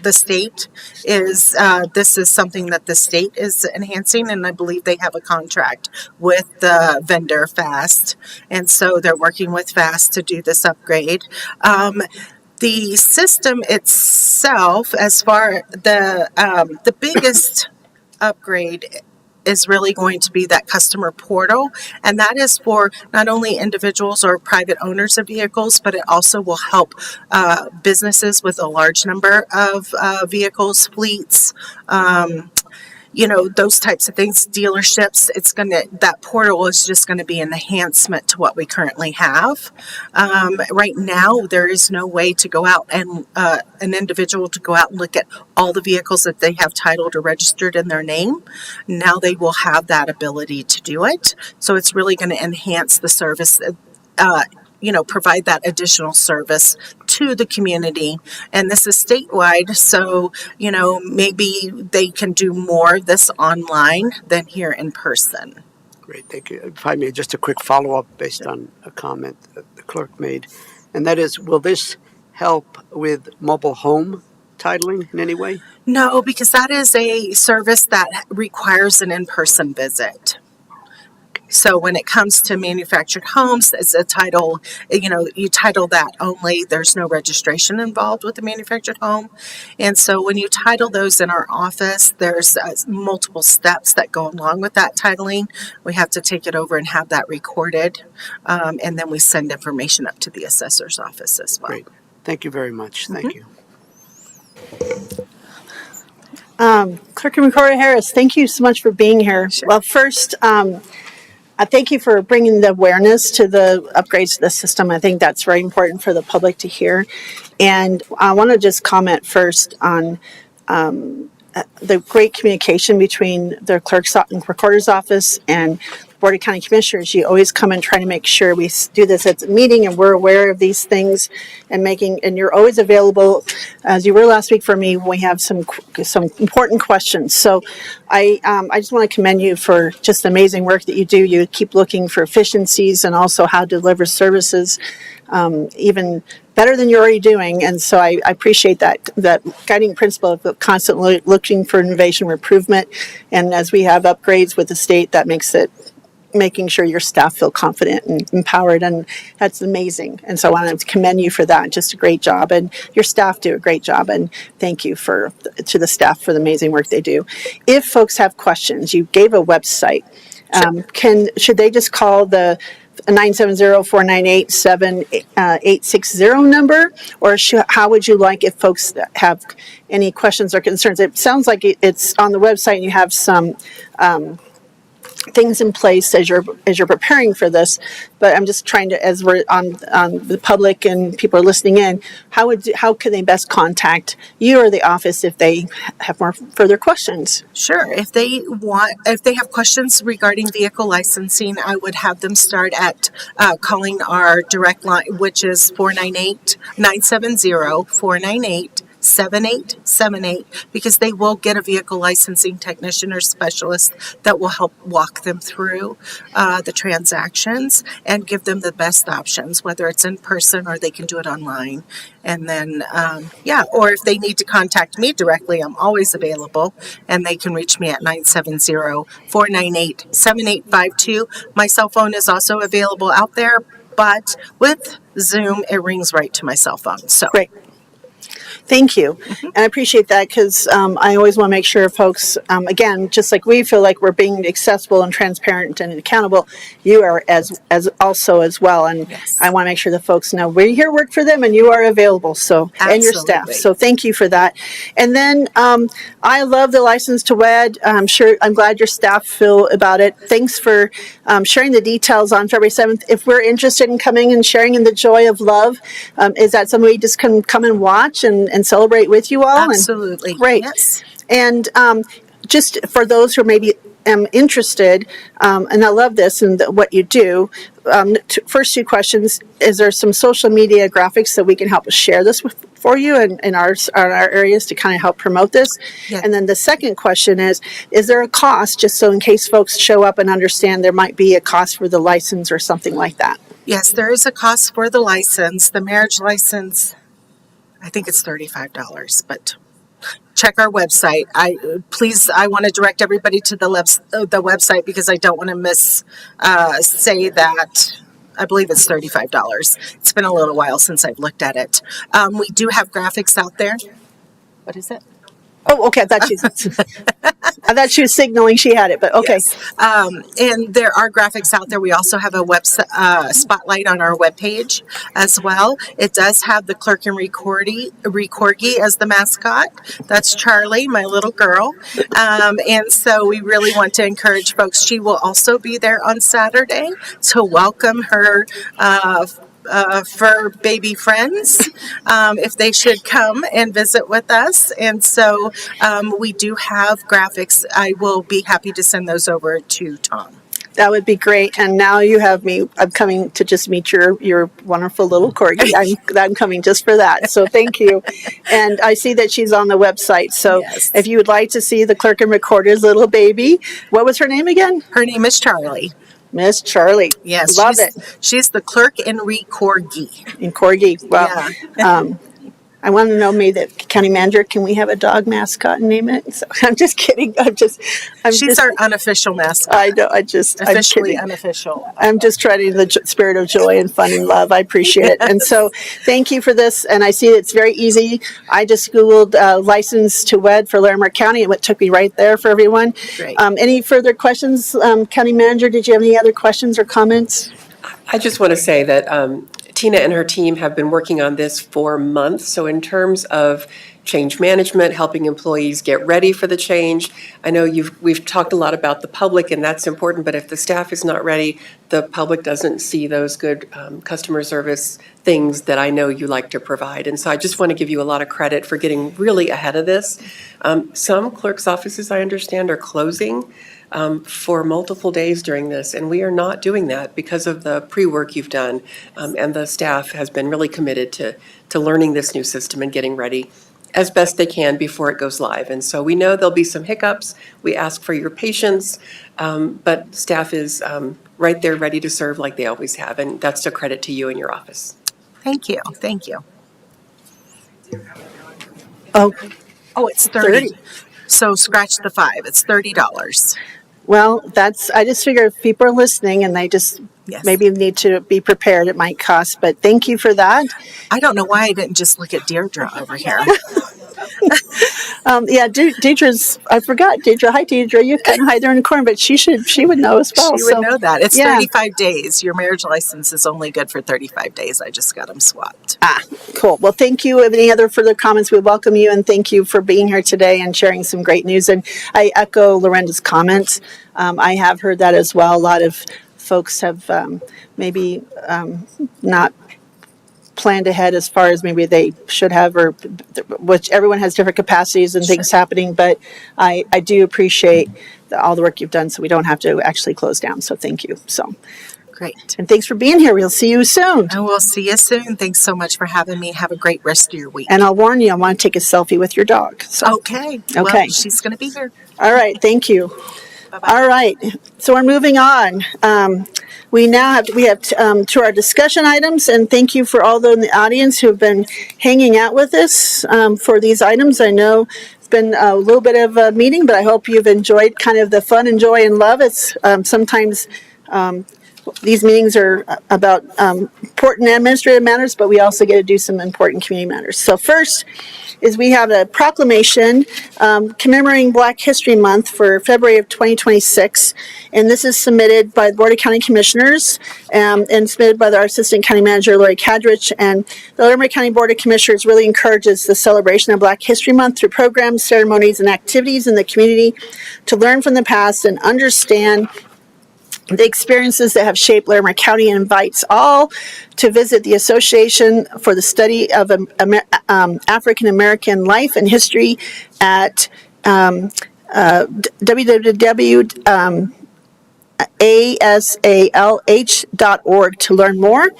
I: the state is, this is something that the state is enhancing, and I believe they have a contract with the vendor FAST, and so they're working with FAST to do this upgrade. The system itself, as far the biggest upgrade is really going to be that customer portal, and that is for not only individuals or private owners of vehicles, but it also will help businesses with a large number of vehicles, fleets, those types of things, dealerships. That portal is just going to be an enhancement to what we currently have. Right now, there is no way to go out and an individual to go out and look at all the vehicles that they have titled or registered in their name. Now they will have that ability to do it. So it's really going to enhance the service, provide that additional service to the community. And this is statewide, so, maybe they can do more of this online than here in person.
D: Great, thank you. If I may, just a quick follow-up based on a comment that the clerk made, and that is, will this help with mobile home titling in any way?
I: No, because that is a service that requires an in-person visit. So when it comes to manufactured homes, it's a title, you title that only. There's no registration involved with the manufactured home. And so when you title those in our office, there's multiple steps that go along with that titling. We have to take it over and have that recorded. And then we send information up to the assessor's office as well.
D: Great. Thank you very much. Thank you.
A: Clerk and Recorder Harris, thank you so much for being here.
I: Sure.
A: Well, first, thank you for bringing the awareness to the upgrades to the system. I think that's very important for the public to hear. And I want to just comment first on the great communication between the clerk's and recorder's office and Board of County Commissioners. You always come and try to make sure we do this at the meeting and we're aware of these things and you're always available, as you were last week for me, when we have some important questions. So I just want to commend you for just the amazing work that you do. You keep looking for efficiencies and also how to deliver services even better than you're already doing. And so I appreciate that guiding principle of constantly looking for innovation or improvement. And as we have upgrades with the state, that makes it making sure your staff feel confident and empowered, and that's amazing. And so I want to commend you for that. Just a great job, and your staff do a great job, and thank you to the staff for the amazing work they do. If folks have questions, you gave a website. Should they just call the 970-498-7860 number, or how would you like if folks have any questions or concerns? It sounds like it's on the website and you have some things in place as you're preparing for this, but I'm just trying to, as we're on the public and people are listening in, how can they best contact you or the office if they have more further questions?
I: Sure. If they have questions regarding vehicle licensing, I would have them start at calling our direct line, which is 498-970-498-7878, because they will get a vehicle licensing technician or specialist that will help walk them through the transactions and give them the best options, whether it's in person or they can do it online. And then, or if they need to contact me directly, I'm always available, and they can reach me at 970-498-7852. My cell phone is also available out there, but with Zoom, it rings right to my cell phone. So
A: great. Thank you. And I appreciate that, because I always want to make sure folks, again, just like we feel like we're being accessible and transparent and accountable, you are as also as well. And
I: yes.
A: I want to make sure that folks know we're here to work for them and you are available. So
I: Absolutely.
A: And your staff. So thank you for that. And then I love the License to Wed. I'm glad your staff feel about it. Thanks for sharing the details on February 7th. If we're interested in coming and sharing in the joy of love, is that something we just can come and watch and celebrate with you all?
I: Absolutely.
A: And, great.
I: Yes.
A: And just for those who maybe interested, and I love this and what you do, first two questions, is there some social media graphics that we can help share this for you in our areas to kind of help promote this?
I: Yeah.
A: And then the second question is there a cost, just so in case folks show up and understand there might be a cost for the license or something like that?
I: Yes, there is a cost for the license. The marriage license, I think it's $35, but check our website. I want to direct everybody to the website, because I don't want to say that. I believe it's $35. It's been a little while since I've looked at it. We do have graphics out there. What is it?
A: Oh, okay. I thought she was signaling she had it, but okay.
I: Yes. And there are graphics out there. We also have a spotlight on our webpage as well. It does have the clerk and Recorgi as the mascot. That's Charlie, my little girl. And so we really want to encourage folks. She will also be there on Saturday to welcome her fur baby friends, if they should come and visit with us. And so we do have graphics. I will be happy to send those over to Tom.
A: That would be great. And now you have me. I'm coming to just meet your wonderful little corgi. I'm coming just for that. So thank you. And I see that she's on the website. So
I: Yes.
A: if you would like to see the clerk and recorder's little baby, what was her name again?
I: Her name is Charlie.
A: Miss Charlie.
I: Yes,
A: Love it.
I: She's the clerk and corgi.
A: In corgi. Well,
I: Yeah.
A: I want to know, maybe the county manager, can we have a dog mascot and name it? So, I'm just kidding.
I: She's our unofficial mascot.
A: I know.
I: Officially
A: I'm
I: unofficial.
A: I'm just trying the spirit of joy and fun and love. I appreciate it. And so thank you for this. And I see it's very easy. I just Googled license to wed for Larimer County, and it took me right there for everyone.
I: Great.
A: Any further questions? County manager, did you have any other questions or comments?
H: I just want to say that Tina and her team have been working on this for months. So in terms of change management, helping employees get ready for the change, I know we've talked a lot about the public, and that's important, but if the staff is not ready, the public doesn't see those good customer service things that I know you like to provide. And so I just want to give you a lot of credit for getting really ahead of this. Some clerk's offices, I understand, are closing for multiple days during this, and we are not doing that because of the pre-work you've done, and the staff has been really committed to learning this new system and getting ready as best they can before it goes live. And so we know there'll be some hiccups. We ask for your patience, but staff is right there ready to serve like they always have, and that's a credit to you and your office.
I: Thank you. Thank you.
A: Oh,
I: It's 30. So scratch the 5. It's $30.
A: well, I just figure if people are listening and they just
I: Yes.
A: maybe need to be prepared, it might cost. But thank you for that.
I: I don't know why I didn't just look at Deirdre over here.
A: Deidre's, I forgot Deidre. Hi, Deidre. You kind of hide there in the corner, but she would know as well.
I: She would know that. It's
A: yeah.
I: 35 days. Your marriage license is only good for 35 days. I just got them swapped.
A: Cool. Well, thank you. If any other further comments, we welcome you, and thank you for being here today and sharing some great news. And I echo Lorenda's comments. I have heard that as well. A lot of folks have maybe not planned ahead as far as maybe they should have, or which everyone has different capacities and things happening. But I do appreciate all the work you've done, so we don't have to actually close down. So thank you. So
I: Great.
A: and thanks for being here. We'll see you soon.
I: And we'll see you soon. Thanks so much for having me. Have a great rest of your week.
A: And I'll warn you, I want to take a selfie with your dog. So
I: Okay.
A: Okay.
I: Well, she's going to be here.
A: all right. Thank you.
I: Bye-bye.
A: All right, so we're moving on. We have to our discussion items, and thank you for all those in the audience who have been hanging out with us for these items. I know it's been a little bit of a meeting, but I hope you've enjoyed kind of the fun and joy and love. It's sometimes these meetings are about important administrative matters, but we also get to do some important community matters. So first is we have a proclamation commemorating Black History Month for February of 2026. And this is submitted by the Board of County Commissioners and submitted by our Assistant County Manager, Lori Kadrich. And the Larimer County Board of Commissioners really encourages the celebration of Black History Month through programs, ceremonies, and activities in the community to learn from the past and understand the experiences that have shaped Larimer County, and invites all to visit the Association for the Study of African American Life and History at www.asalh.org to learn more.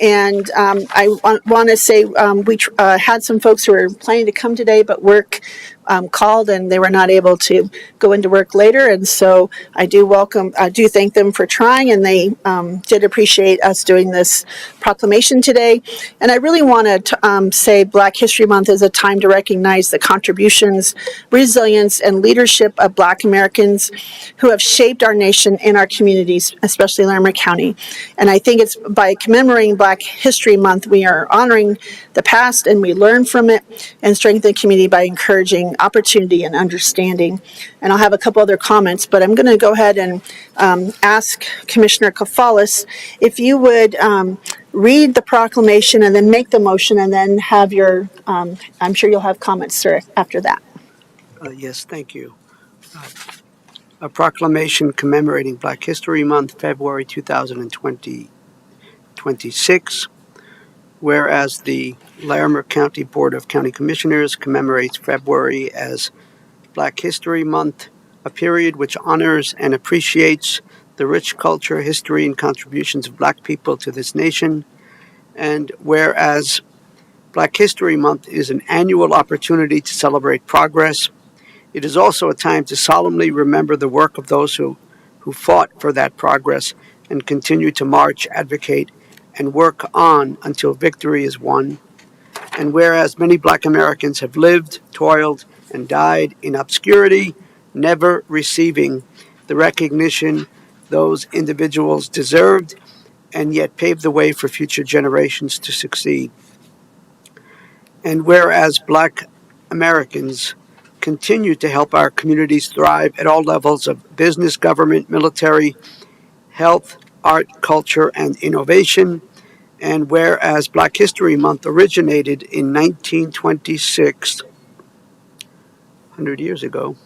A: And I want to say we had some folks who were planning to come today, but work called and they were not able to go into work later. And so I do thank them for trying, and they did appreciate us doing this proclamation today. And I really want to say Black History Month is a time to recognize the contributions, resilience, and leadership of Black Americans who have shaped our nation and our communities, especially Larimer County. And I think it's by commemorating Black History Month, we are honoring the past and we learn from it and strengthen the community by encouraging opportunity and understanding. And I'll have a couple other comments, but I'm going to go ahead and ask Commissioner Kafalis if you would read the proclamation and then make the motion, and then have your, I'm sure you'll have comments, sir, after that.
D: Yes, thank you. A proclamation commemorating Black History Month, February 2026. Whereas the Larimer County Board of County Commissioners commemorates February as Black History Month, a period which honors and appreciates the rich culture, history, and contributions of Black people to this nation. And whereas Black History Month is an annual opportunity to celebrate progress, it is also a time to solemnly remember the work of those who fought for that progress and continue to march, advocate, and work on until victory is won. And whereas many Black Americans have lived, toiled, and died in obscurity, never receiving the recognition those individuals deserved, and yet paved the way for future generations to succeed. And whereas Black Americans continue to help our communities thrive at all levels of business, government, military, health, art, culture, and innovation, and whereas Black History Month originated in 1926, 100 years ago,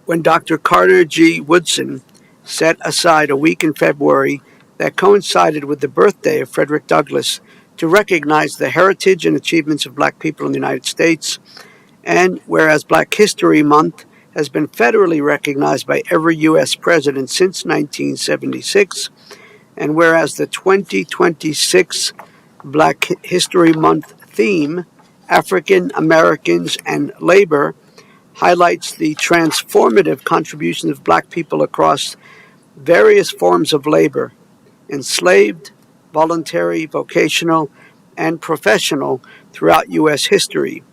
D: when Dr. Carter G. Woodson set aside a week in February that coincided with the birthday of Frederick Douglass to recognize the heritage and achievements of Black people in the United States, and whereas Black History Month has been federally recognized by every U.S. president since 1976, and whereas the 2026 Black History Month theme, African Americans and Labor, highlights the transformative contributions of Black people across various forms of labor, enslaved, voluntary, vocational, and professional throughout U.S. history.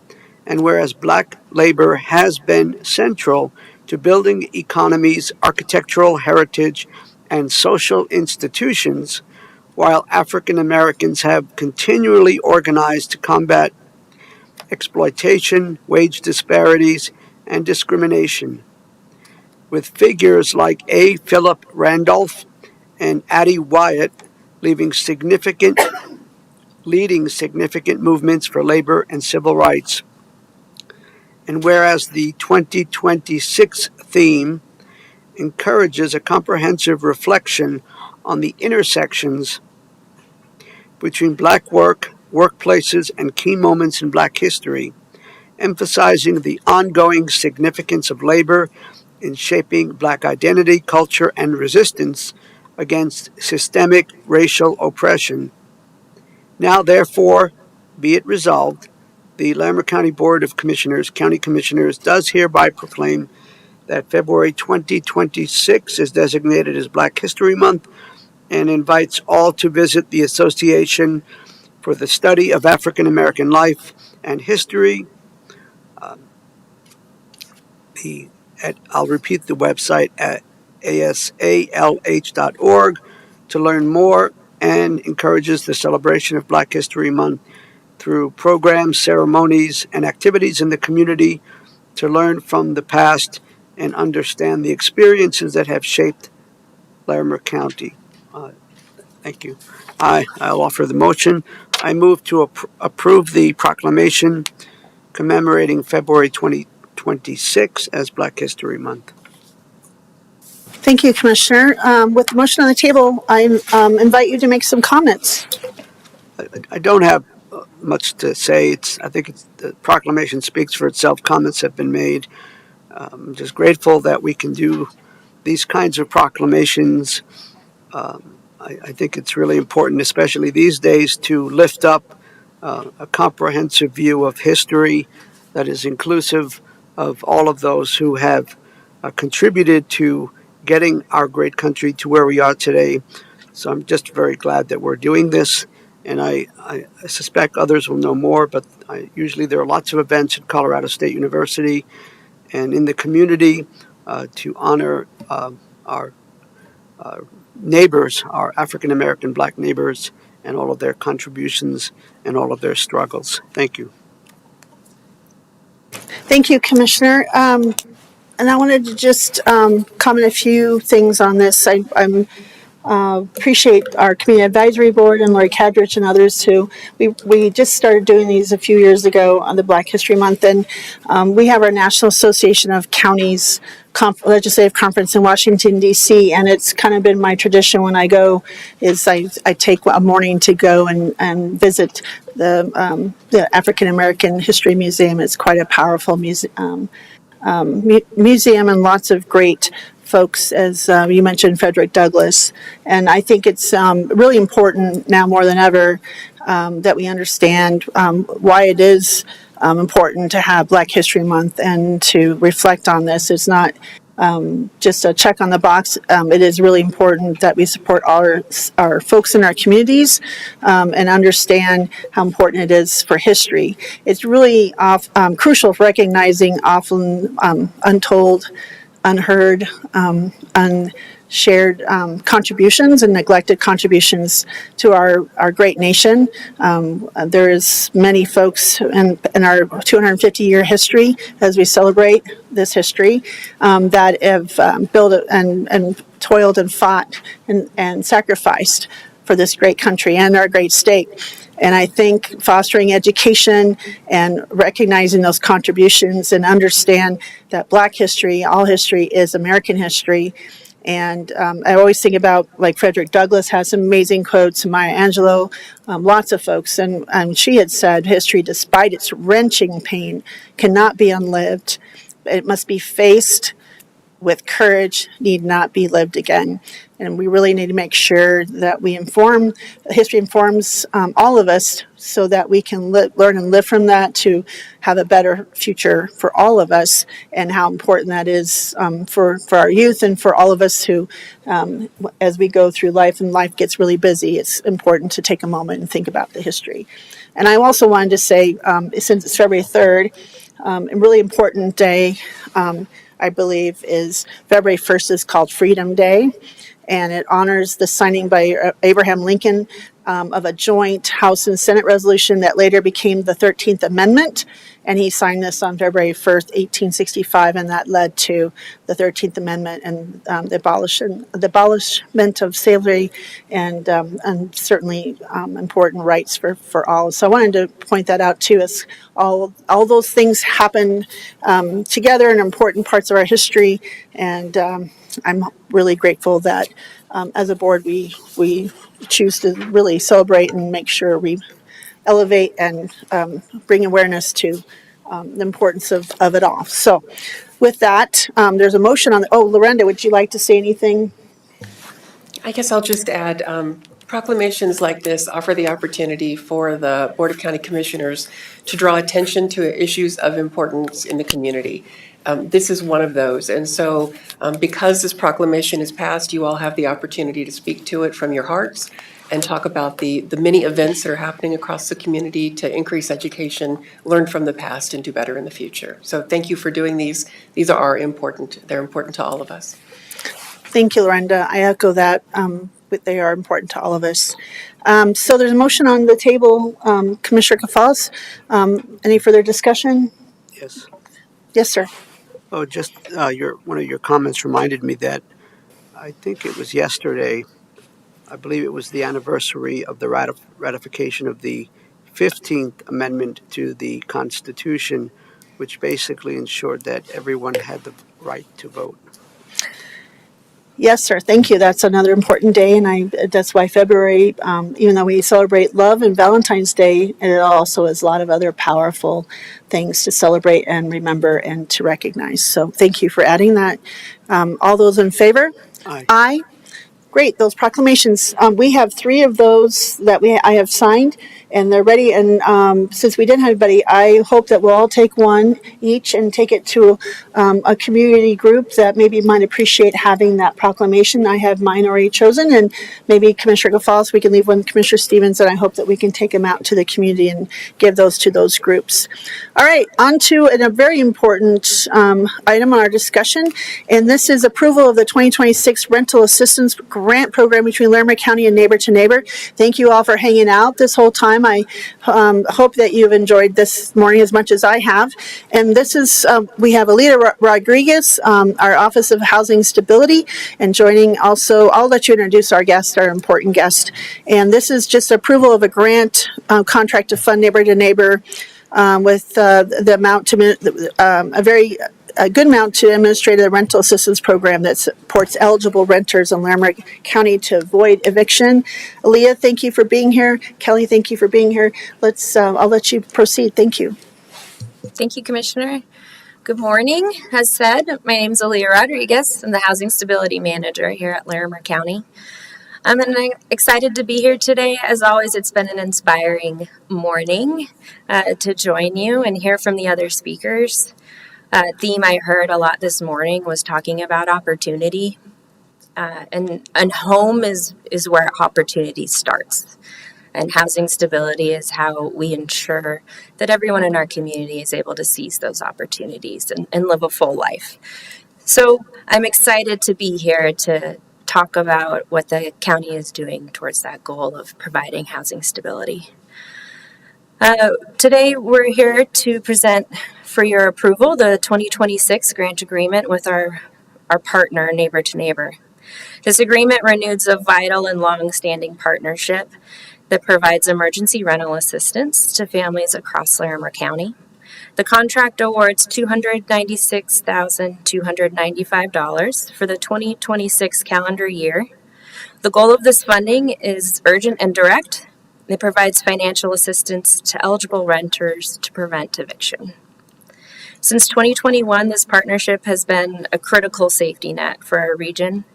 D: And whereas Black labor has been central to building economies, architectural heritage, and social institutions, while African Americans have continually organized to combat exploitation, wage disparities, and discrimination, with figures like A. Philip Randolph and Addie Wyatt leading significant movements for labor and civil rights. And whereas the 2026 theme encourages a comprehensive reflection on the intersections between Black work, workplaces, and key moments in Black history, emphasizing the ongoing significance of labor in shaping Black identity, culture, and resistance against systemic racial oppression. Now, therefore, be it resolved, the Larimer County Board of Commissioners, County Commissioners, does hereby proclaim that February 2026 is designated as Black History Month and invites all to visit the Association for the Study of African American Life and History. I'll repeat the website at asalh.org to learn more, and encourages the celebration of Black History Month through programs, ceremonies, and activities in the community to learn from the past and understand the experiences that have shaped Larimer County. Thank you. I'll offer the motion. I move to approve the proclamation commemorating February 2026 as Black History Month.
A: Thank you, Commissioner. With the motion on the table, I invite you to make some comments.
D: I don't have much to say. I think the proclamation speaks for itself. Comments have been made. I'm just grateful that we can do these kinds of proclamations. I think it's really important, especially these days, to lift up a comprehensive view of history that is inclusive of all of those who have contributed to getting our great country to where we are today. So I'm just very glad that we're doing this, and I suspect others will know more, but usually there are lots of events at Colorado State University and in the community to honor our neighbors, our African American Black neighbors, and all of their contributions and all of their struggles. Thank you.
A: Thank you, Commissioner. And I wanted to just comment a few things on this. I'm appreciate our Community Advisory Board and Lori Cadrich and others who we just started doing these a few years ago on the Black History Month, and we have our National Association of Counties Legislative Conference in Washington, D.C., and it's kind of been my tradition when I go is I take a morning to go and visit the African American History Museum. It's quite a powerful museum. museum and lots of great folks, as you mentioned, Frederick Douglass. And I think it's really important now more than ever that we understand why it is important to have Black History Month and to reflect on this. It's not just a check on the box. It is really important that we support our folks in our communities and understand how important it is for history. It's really crucial for recognizing often untold, unheard, unshared contributions and neglected contributions to our great nation. There is many folks in our 250-year history as we celebrate this history that have built and toiled and fought and sacrificed for this great country and our great state. And I think fostering education and recognizing those contributions and understand that Black history, all history, is American history. And I always think about, like, Frederick Douglass has some amazing quotes, Maya Angelou, lots of folks. And she had said, history, despite its wrenching pain, cannot be unlived. It must be faced with courage, need not be lived again. And we really need to make sure that history informs all of us so that we can learn and live from that to have a better future for all of us, and how important that is for our youth and for all of us who, as we go through life and life gets really busy, it's important to take a moment and think about the history. And I also wanted to say, since it's February 3rd, a really important day, I believe, is February 1st is called Freedom Day, and it honors the signing by Abraham Lincoln of a joint House and Senate resolution that later became the 13th Amendment. And he signed this on February 1st, 1865, and that led to the 13th Amendment and the abolishment of slavery and certainly important rights for all. So I wanted to point that out too, as all those things happen together in important parts of our history. And I'm really grateful that as a board we choose to really celebrate and make sure we elevate and bring awareness to the importance of it all. So with that, there's a motion on Lorenda, would you like to say anything?
H: I guess I'll just add, proclamations like this offer the opportunity for the Board of County Commissioners to draw attention to issues of importance in the community. This is one of those. And so because this proclamation is passed, you all have the opportunity to speak to it from your hearts and talk about the many events that are happening across the community to increase education, learn from the past, and do better in the future. So thank you for doing these. These are important. They're important to all of us.
A: Thank you, Lorenda. I echo that. But they are important to all of us. So there's a motion on the table. Commissioner Kafals, any further discussion?
D: Yes.
A: Yes, sir.
D: Oh, just one of your comments reminded me that I think it was yesterday, I believe it was the anniversary of the ratification of the 15th Amendment to the Constitution, which basically ensured that everyone had the right to vote.
A: Yes, sir. Thank you. That's another important day, and that's why February, even though we celebrate love and Valentine's Day, it also has a lot of other powerful things to celebrate and remember and to recognize. So thank you for adding that. All those in favor?
D: Aye.
A: Aye. Great. Those proclamations. We have 3 of those that I have signed, and they're ready. And since we didn't have anybody, I hope that we'll all take one each and take it to a community group that maybe might appreciate having that proclamation. I have mine already chosen, and maybe Commissioner Gaffalis, we can leave one with Commissioner Stevens, and I hope that we can take them out to the community and give those to those groups. All right, on to a very important item on our discussion, and this is approval of the 2026 Rental Assistance Grant Program between Larimer County and Neighbor to Neighbor. Thank you all for hanging out this whole time. I hope that you've enjoyed this morning as much as I have. And this is, we have Alita Rodriguez, our Office of Housing Stability, and joining also, I'll let you introduce our guest, our important guest. And this is just approval of a grant contract to fund Neighbor to Neighbor with the amount to a good amount to administrate the rental assistance program that supports eligible renters in Larimer County to avoid eviction. Aaliyah, thank you for being here. Kelly, thank you for being here. I'll let you proceed. Thank you.
J: Thank you, Commissioner. Good morning. As said, my name is Aaliyah Rodriguez. I'm the Housing Stability Manager here at Larimer County. I'm excited to be here today. As always, it's been an inspiring morning to join you and hear from the other speakers. Theme I heard a lot this morning was talking about opportunity. And home is where opportunity starts. And housing stability is how we ensure that everyone in our community is able to seize those opportunities and live a full life. So I'm excited to be here to talk about what the county is doing towards that goal of providing housing stability. Today we're here to present for your approval the 2026 grant agreement with our partner, Neighbor to Neighbor. This agreement renews a vital and long-standing partnership that provides emergency rental assistance to families across Larimer County. The contract awards $296,295 for the 2026 calendar year. The goal of this funding is urgent and direct. It provides financial assistance to eligible renters to prevent eviction. Since 2021, this partnership has been a critical safety net for our region.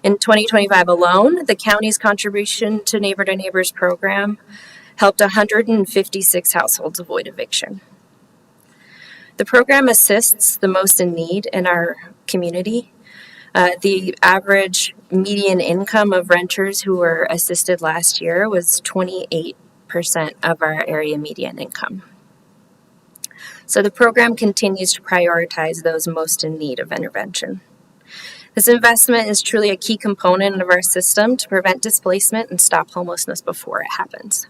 J: In 2025 alone, the county's contribution to Neighbor's program helped 156 households avoid eviction. The program assists the most in need in our community. The average median income of renters who were assisted last year was 28% of our area median income. So the program continues to prioritize those most in need of intervention. This investment is truly a key component of our system to prevent displacement and stop homelessness before it happens.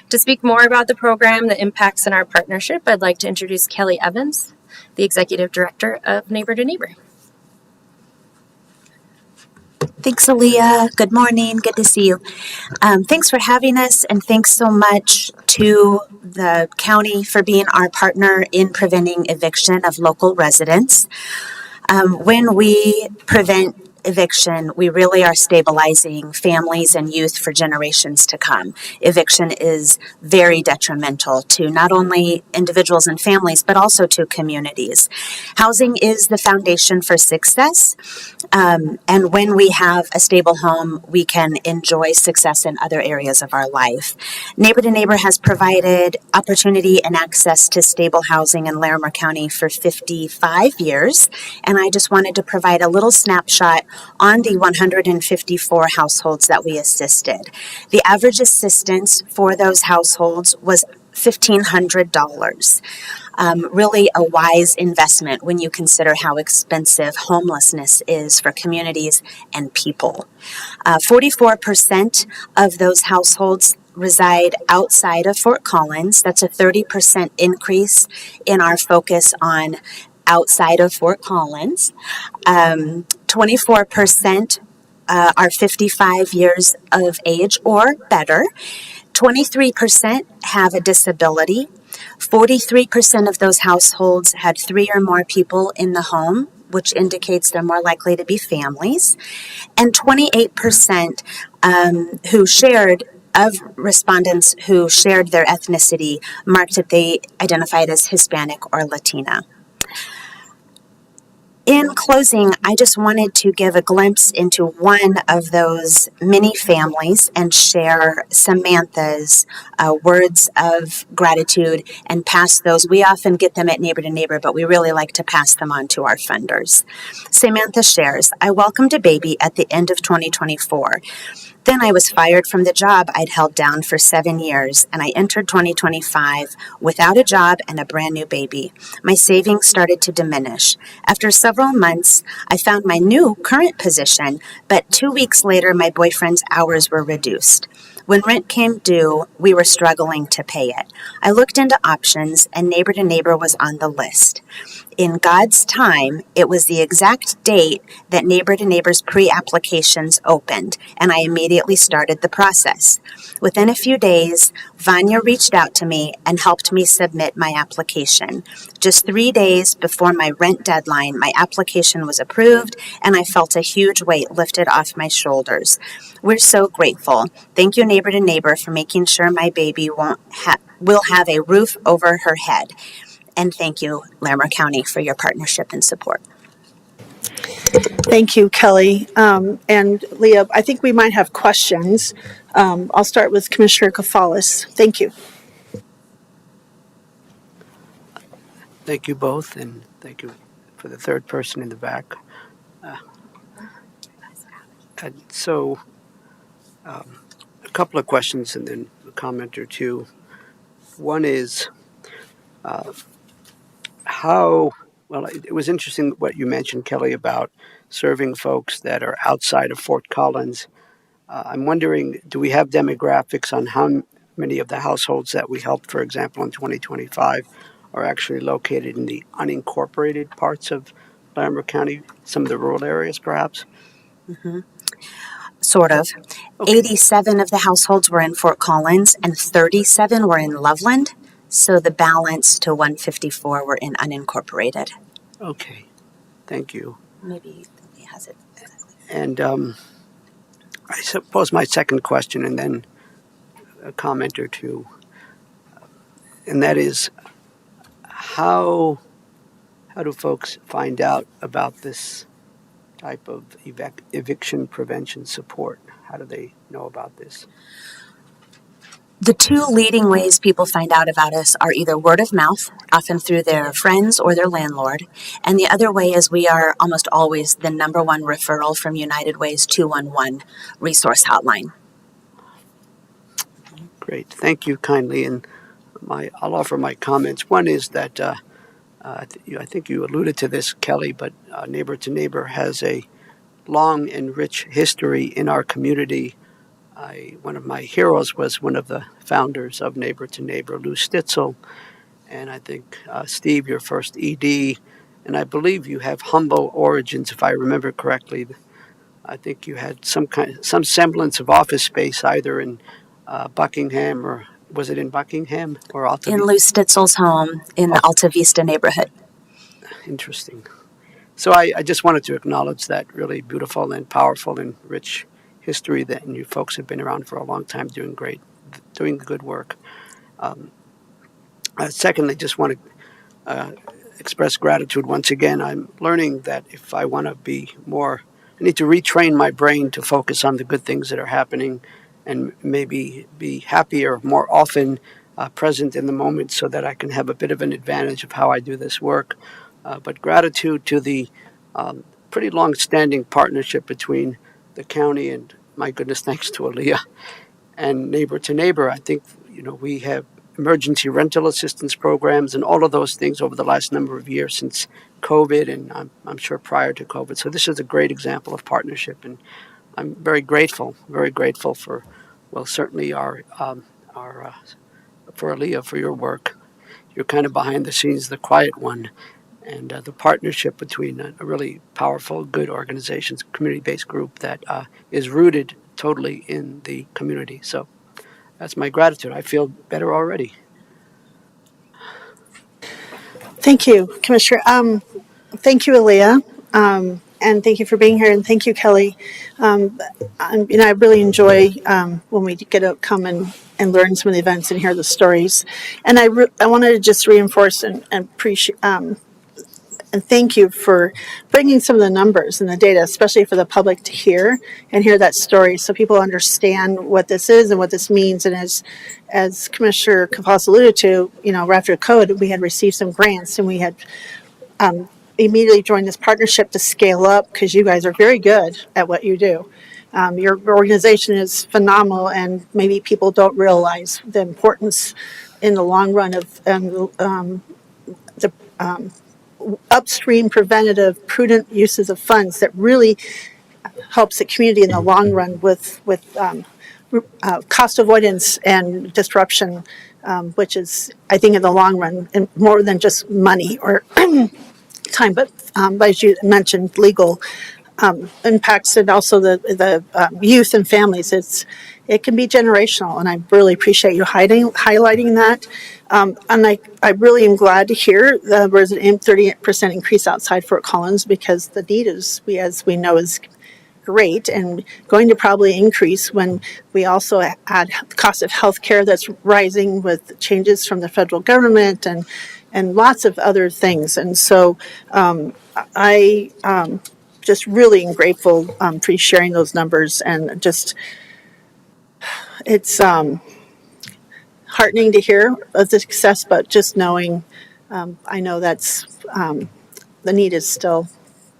J: To speak more about the program, the impacts in our partnership, I'd like to introduce Kelly Evans, the Executive Director of Neighbor to Neighbor.
K: Thanks, Aaliyah. Good morning. Good to see you. Thanks for having us, and thanks so much to the county for being our partner in preventing eviction of local residents. When we prevent eviction, we really are stabilizing families and youth for generations to come. Eviction is very detrimental to not only individuals and families, but also to communities. Housing is the foundation for success, and when we have a stable home, we can enjoy success in other areas of our life. Neighbor to Neighbor has provided opportunity and access to stable housing in Larimer County for 55 years, and I just wanted to provide a little snapshot on the 154 households that we assisted. The average assistance for those households was $1,500. Really a wise investment when you consider how expensive homelessness is for communities and people. 44% of those households reside outside of Fort Collins. That's a 30% increase in our focus on outside of Fort Collins. 24% are 55 years of age or better. 23% have a disability. 43% of those households had 3 or more people in the home, which indicates they're more likely to be families. And 28% of respondents who shared their ethnicity marked that they identified as Hispanic or Latina. In closing, I just wanted to give a glimpse into one of those many families and share Samantha's words of gratitude and pass those. We often get them at Neighbor to Neighbor, but we really like to pass them on to our funders. Samantha shares, I welcomed a baby at the end of 2024. Then I was fired from the job I'd held down for 7 years, and I entered 2025 without a job and a brand new baby. My savings started to diminish. After several months, I found my new current position, but 2 weeks later, my boyfriend's hours were reduced. When rent came due, we were struggling to pay it. I looked into options, and Neighbor to Neighbor was on the list. In God's time, it was the exact date that Neighbor to Neighbor's pre-applications opened, and I immediately started the process. Within a few days, Vanya reached out to me and helped me submit my application. Just 3 days before my rent deadline, my application was approved, and I felt a huge weight lifted off my shoulders. We're so grateful. Thank you, Neighbor to Neighbor, for making sure my baby will have a roof over her head. And thank you, Larimer County, for your partnership and support.
A: Thank you, Kelly. And Leah, I think we might have questions. I'll start with Commissioner Kafalis. Thank you.
D: Thank you both, and thank you for the third person in the back. And so, a couple of questions and then a comment or two. One is how, well, it was interesting what you mentioned, Kelly, about serving folks that are outside of Fort Collins. I'm wondering, do we have demographics on how many of the households that we helped, for example, in 2025, are actually located in the unincorporated parts of Larimer County, some of the rural areas, perhaps?
K: Mm-hmm. Sort of.
D: Okay.
K: 87 of the households were in Fort Collins and 37 were in Loveland. So the balance to 154 were in unincorporated.
D: Okay. Thank you.
K: Maybe he has it.
D: And I suppose my second question, and then a comment or two, and that is, how do folks find out about this type of eviction prevention support? How do they know about this?
K: The two leading ways people find out about us are either word of mouth, often through their friends or their landlord, and the other way is we are almost always the number one referral from United Way's 211 resource hotline.
D: Great, thank you kindly, and I'll offer my comments. One is that I think you alluded to this, Kelly, but Neighbor to Neighbor has a long and rich history in our community. One of my heroes was one of the founders of Neighbor to Neighbor, Lou Stitzel, and I think Steve, your first ED, and I believe you have humble origins, if I remember correctly. I think you had some semblance of office space either in Buckingham, or was it in Buckingham or Alta
K: In
D: Vista?
K: Lou Stitzel's home in the Alta Vista neighborhood.
D: Interesting. So I just wanted to acknowledge that really beautiful and powerful and rich history that you folks have been around for a long time, doing good work. Secondly, just want to express gratitude once again. I'm learning that if I want to be more, I need to retrain my brain to focus on the good things that are happening and maybe be happier more often present in the moment so that I can have a bit of an advantage of how I do this work. But gratitude to the pretty long-standing partnership between the county and, my goodness, thanks to Aaliyah, and Neighbor to Neighbor. I think, we have emergency rental assistance programs and all of those things over the last number of years since COVID, and I'm sure prior to COVID. So this is a great example of partnership, and I'm very grateful for, well, certainly for Aaliyah, for your work. You're kind of behind the scenes, the quiet one, and the partnership between a really powerful, good organizations, community-based group that is rooted totally in the community. So that's my gratitude. I feel better already.
A: Thank you, Commissioner. Thank you, Aaliyah. And thank you for being here, and thank you, Kelly. I really enjoy when we get to come and learn some of the events and hear the stories. And I wanted to just reinforce and appreciate and thank you for bringing some of the numbers and the data, especially for the public to hear and hear that story, so people understand what this is and what this means. And as Commissioner Kapas alluded to, after COVID, we had received some grants, and we had immediately joined this partnership to scale up, because you guys are very good at what you do. Your organization is phenomenal, and maybe people don't realize the importance in the long run of the upstream, preventative, prudent uses of funds that really helps the community in the long run with cost avoidance and disruption, which is, I think, in the long run, and more than just money or time, but as you mentioned, legal impacts, and also the youth and families. It can be generational, and I really appreciate you highlighting that. And I really am glad to hear there was an 38% increase outside Fort Collins, because the need is, as we know, is great, and going to probably increase when we also add the cost of health care that's rising with changes from the federal government, and and lots of other things. And so I just really am grateful for you sharing those numbers, and just it's heartening to hear of the success, but just knowing I know that's the need is still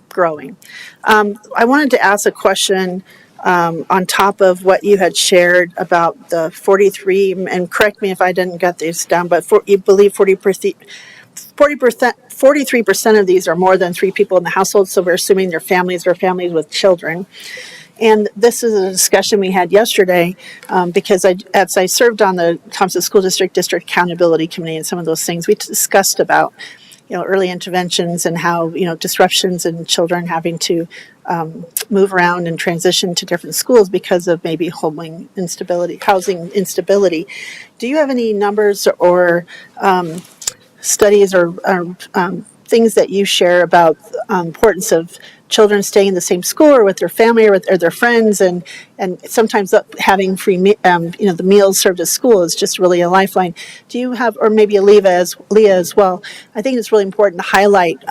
A: growing. I wanted to ask a question on top of what you had shared about the 43, and correct me if I didn't get these down, but you believe 40%, 43% of these are more than 3 people in the household, so we're assuming they're families or families with children. And this is a discussion we had yesterday because as I served on the Thompson School District Accountability Committee and some of those things, we discussed about early interventions and how disruptions in children having to move around and transition to different schools because of maybe housing instability. Do you have any numbers or studies or things that you share about the importance of children staying in the same school or with their family or with their friends, and sometimes having free the meals served at school is just really a lifeline. Do you have, or maybe Leah as well? I think it's really important to highlight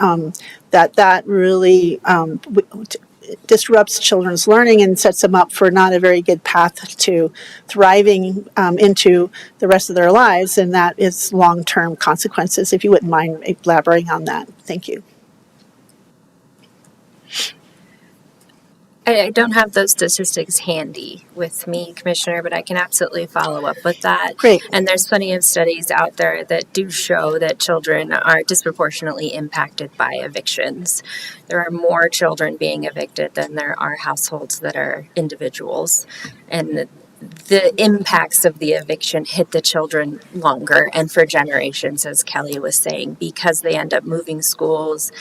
A: that really disrupts children's learning and sets them up for not a very good path to thriving into the rest of their lives, and that is long-term consequences. If you wouldn't mind elaborating on that. Thank you.
J: I don't have those statistics handy with me, Commissioner, but I can absolutely follow up with that.
A: Great.
J: And there's plenty of studies out there that do show that children are disproportionately impacted by evictions. There are more children being evicted than there are households that are individuals. And the impacts of the eviction hit the children longer and for generations, as Kelly was saying, because they end up moving schools.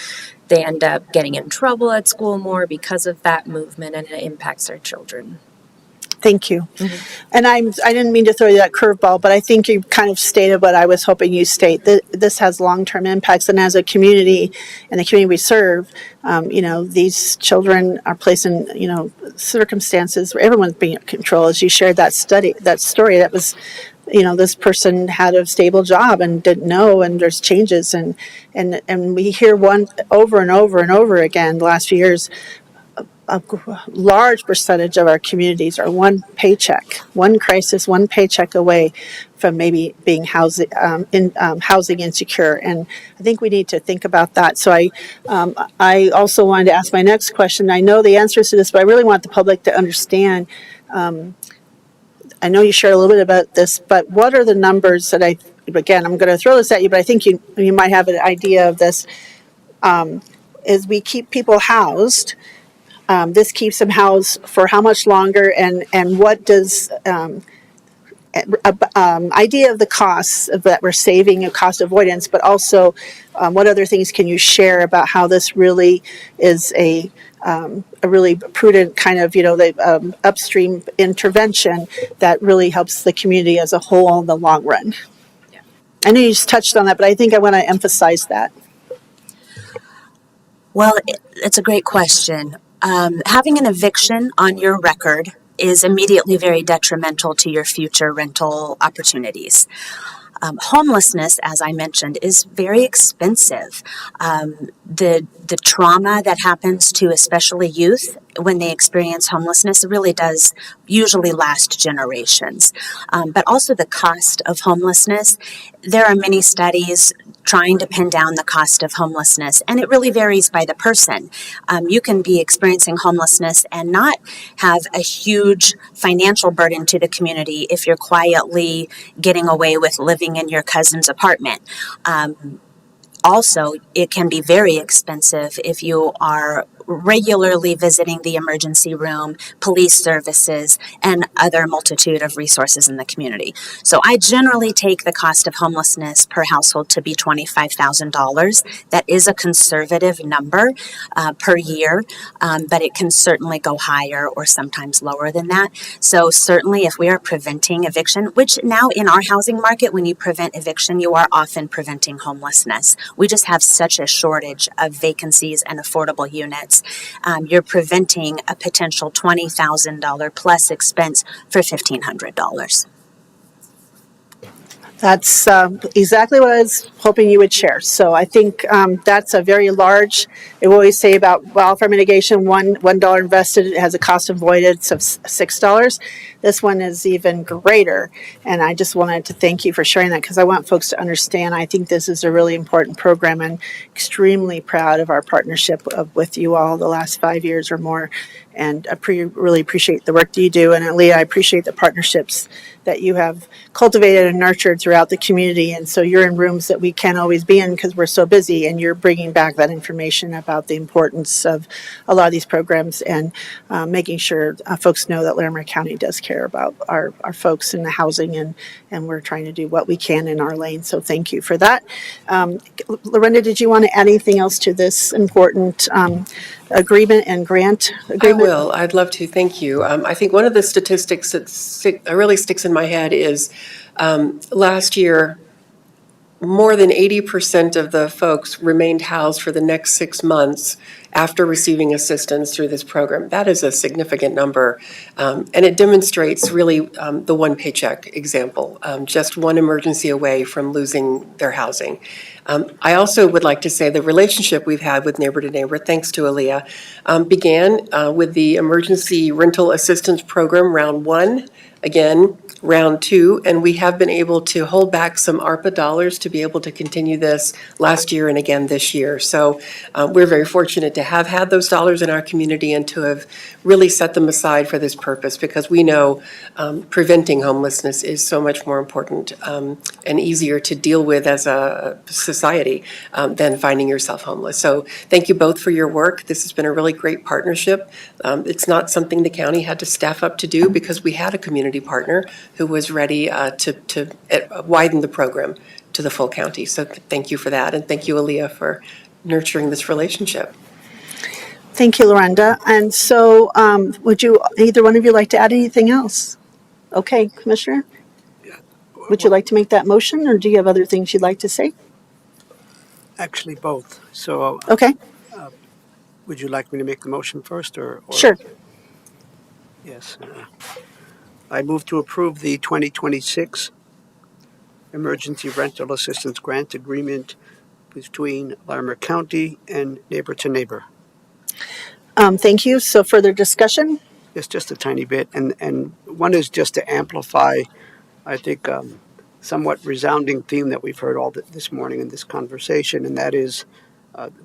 J: They end up getting in trouble at school more because of that movement, and it impacts our children.
A: Thank you. Mm-hmm. And I didn't mean to throw you that curveball, but I think you kind of stated what I was hoping you state, that this has long-term impacts. And as a community and the community we serve, these children are placed in, circumstances where everyone's being in control. As you shared that story, that was, this person had a stable job and didn't know, and there's changes. And we hear one over and over and over again the last few years. A large percentage of our communities are one crisis, one paycheck away from maybe being housing insecure, and I think we need to think about that. So I also wanted to ask my next question. I know the answers to this, but I really want the public to understand. I know you shared a little bit about this, but what are the numbers that again, I'm going to throw this at you, but I think you might have an idea of this. Is we keep people housed. This keeps them housed for how much longer, and what does idea of the costs of that we're saving, a cost avoidance, but also what other things can you share about how this really is a really prudent kind of the upstream intervention that really helps the community as a whole in the long run? Yeah. I know you just touched on that, but I think I want to emphasize that.
K: Well, it's a great question. Having an eviction on your record is immediately very detrimental to your future rental opportunities. Homelessness, as I mentioned, is very expensive. The trauma that happens to especially youth when they experience homelessness really does usually last generations. But also the cost of homelessness. There are many studies trying to pin down the cost of homelessness, and it really varies by the person. You can be experiencing homelessness and not have a huge financial burden to the community if you're quietly getting away with living in your cousin's apartment. Also, it can be very expensive if you are regularly visiting the emergency room, police services, and other multitude of resources in the community. So I generally take the cost of homelessness per household to be $25,000. That is a conservative number per year, but it can certainly go higher or sometimes lower than that. So certainly if we are preventing eviction, which now in our housing market, when you prevent eviction, you are often preventing homelessness. We just have such a shortage of vacancies and affordable units. You're preventing a potential $20,000 plus expense for $1,500.
A: That's exactly what I was hoping you would share. So I think that's a very large. I always say about wildfire mitigation: $1 invested has a cost avoidance of $6. This one is even greater, and I just wanted to thank you for sharing that because I want folks to understand. I think this is a really important program, and extremely proud of our partnership with you all the last 5 years or more. And I really appreciate the work that you do. And Leah, I appreciate the partnerships that you have cultivated and nurtured throughout the community. And so you're in rooms that we can't always be in because we're so busy, and you're bringing back that information about the importance of a lot of these programs and making sure folks know that Larimer County does care about our folks in the housing, and we're trying to do what we can in our lane. So thank you for that. Lorinda, did you want to add anything else to this important agreement and grant agreement?
H: I will. I'd love to. Thank you. I think one of the statistics that really sticks in my head is last year, more than 80% of the folks remained housed for the next 6 months after receiving assistance through this program. That is a significant number, and it demonstrates really the one paycheck example, just one emergency away from losing their housing. I also would like to say the relationship we've had with Neighbor to Neighbor, thanks to Aaliyah, began with the Emergency Rental Assistance Program, Round 1. Again, round 2, and we have been able to hold back some ARPA dollars to be able to continue this last year and again this year. So we're very fortunate to have had those dollars in our community and to have really set them aside for this purpose, because we know preventing homelessness is so much more important and easier to deal with as a society than finding yourself homeless. So thank you both for your work. This has been a really great partnership. It's not something the county had to staff up to do because we had a community partner who was ready to widen the program to the full county. So thank you for that. And thank you, Aaliyah, for nurturing this relationship.
A: Thank you, Lorinda. And so would you, either one of you, like to add anything else? Okay, Commissioner? Would you like to make that motion, or do you have other things you'd like to say?
D: Actually, both. So
A: Okay,
D: would you like me to make the motion first, or?
A: sure.
D: Yes. I move to approve the 2026 Emergency Rental Assistance Grant Agreement between Larimer County and Neighbor to Neighbor.
A: Thank you. So further discussion?
D: Yes, just a tiny bit. And one is just to amplify, I think, somewhat resounding theme that we've heard all this morning in this conversation, and that is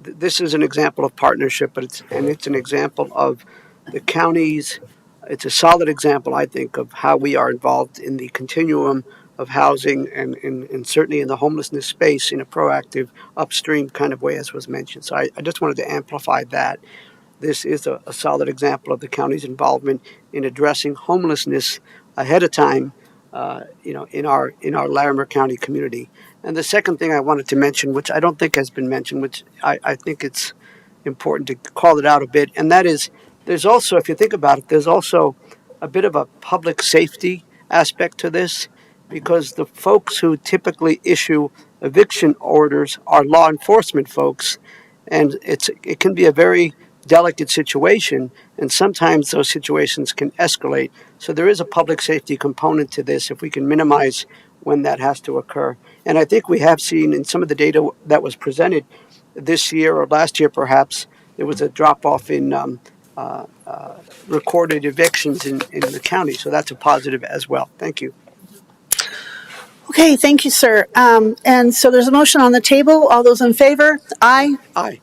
D: this is an example of partnership, but it's an example of the county's. It's a solid example, I think, of how we are involved in the continuum of housing and certainly in the homelessness space in a proactive, upstream kind of way, as was mentioned. So I just wanted to amplify that. This is a solid example of the county's involvement in addressing homelessness ahead of time, in our Larimer County community. And the second thing I wanted to mention, which I don't think has been mentioned, which I think it's important to call it out a bit, and that is there's also, if you think about it, there's also a bit of a public safety aspect to this, because the folks who typically issue eviction orders are law enforcement folks, and it can be a very delicate situation, and sometimes those situations can escalate. So there is a public safety component to this if we can minimize when that has to occur. And I think we have seen in some of the data that was presented this year or last year perhaps, there was a drop-off in recorded evictions in the county. So that's a positive as well. Thank you.
A: Okay, thank you, sir. And so there's a motion on the table. All those in favor? Aye.
D: Aye.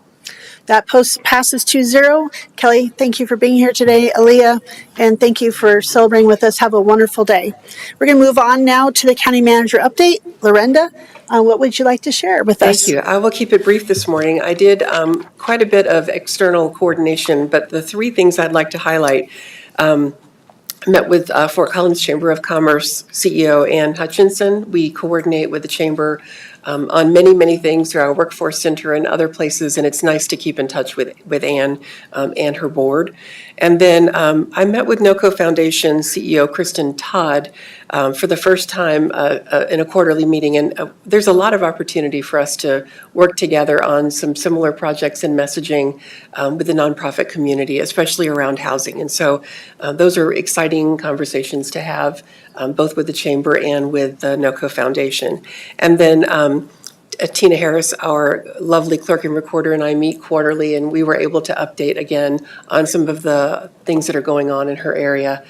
A: That passes 2-0. Kelly, thank you for being here today. Aaliyah, and thank you for celebrating with us. Have a wonderful day. We're going to move on now to the county manager update. Lorinda, what would you like to share with us?
H: Thank you. I will keep it brief this morning. I did quite a bit of external coordination, but the 3 things I'd like to highlight. Met with Fort Collins Chamber of Commerce CEO Ann Hutchinson. We coordinate with the Chamber on many things through our workforce center and other places, and it's nice to keep in touch with Ann and her board. And then I met with NOCO Foundation CEO Kristen Todd for the first time in a quarterly meeting, and there's a lot of opportunity for us to work together on some similar projects and messaging with the nonprofit community, especially around housing. And so those are exciting conversations to have. both with the Chamber and with the NOCO Foundation. And then Tina Harris, our lovely clerk and recorder, and I meet quarterly, and we were able to update again on some of the things that are going on in her area,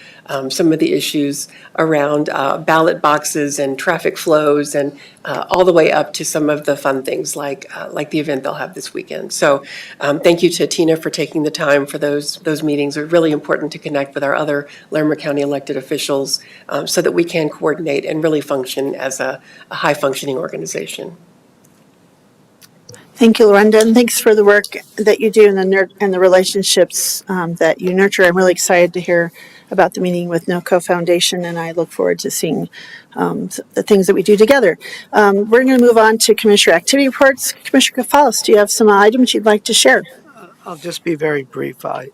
H: some of the issues around ballot boxes and traffic flows, and all the way up to some of the fun things like the event they'll have this weekend. So thank you to Tina for taking the time for those meetings. They're really important to connect with our other Larimer County elected officials so that we can coordinate and really function as a high-functioning organization.
A: Thank you, Lorenda, and thanks for the work that you do and the relationships that you nurture. I'm really excited to hear about the meeting with NOCO Foundation, and I look forward to seeing the things that we do together. We're going to move on to Commissioner Activity Reports. Commissioner Kafalis, do you have some items you'd like to share?
D: I'll just be very brief. I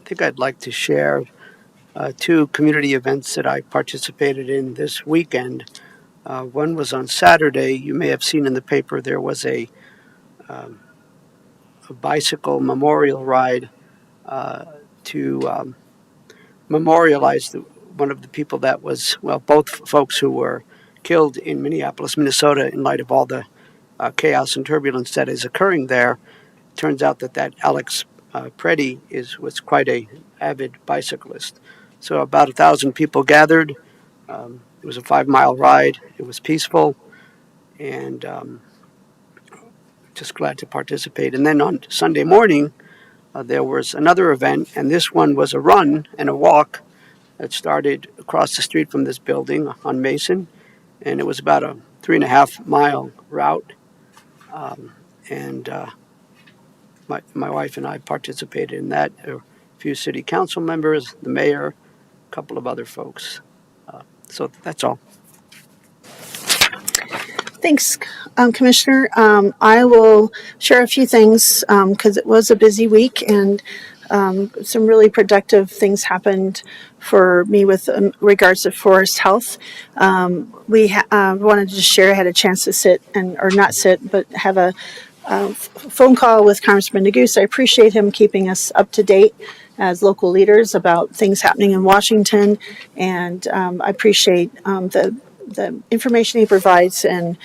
D: think I'd like to share two community events that I participated in this weekend. One was on Saturday. You may have seen in the paper there was a bicycle memorial ride to memorialize one of the people that was, well, both folks who were killed in Minneapolis, Minnesota, in light of all the chaos and turbulence that is occurring there. It turns out that Alex Preddy was quite a avid bicyclist. So about 1,000 people gathered. It was a 5-mile ride. It was peaceful, and just glad to participate. And then on Sunday morning, there was another event, and this one was a run and a walk that started across the street from this building on Mason, and it was about a 3.5-mile route. And my wife and I participated in that. A few city council members, the mayor, a couple of other folks. So that's all.
A: Thanks, Commissioner. I will share a few things because it was a busy week and some really productive things happened for me with regards to forest health. We wanted to share. I had a chance to have a phone call with Congressman Neguse. I appreciate him keeping us up to date as local leaders about things happening in Washington, and I appreciate the information he provides, and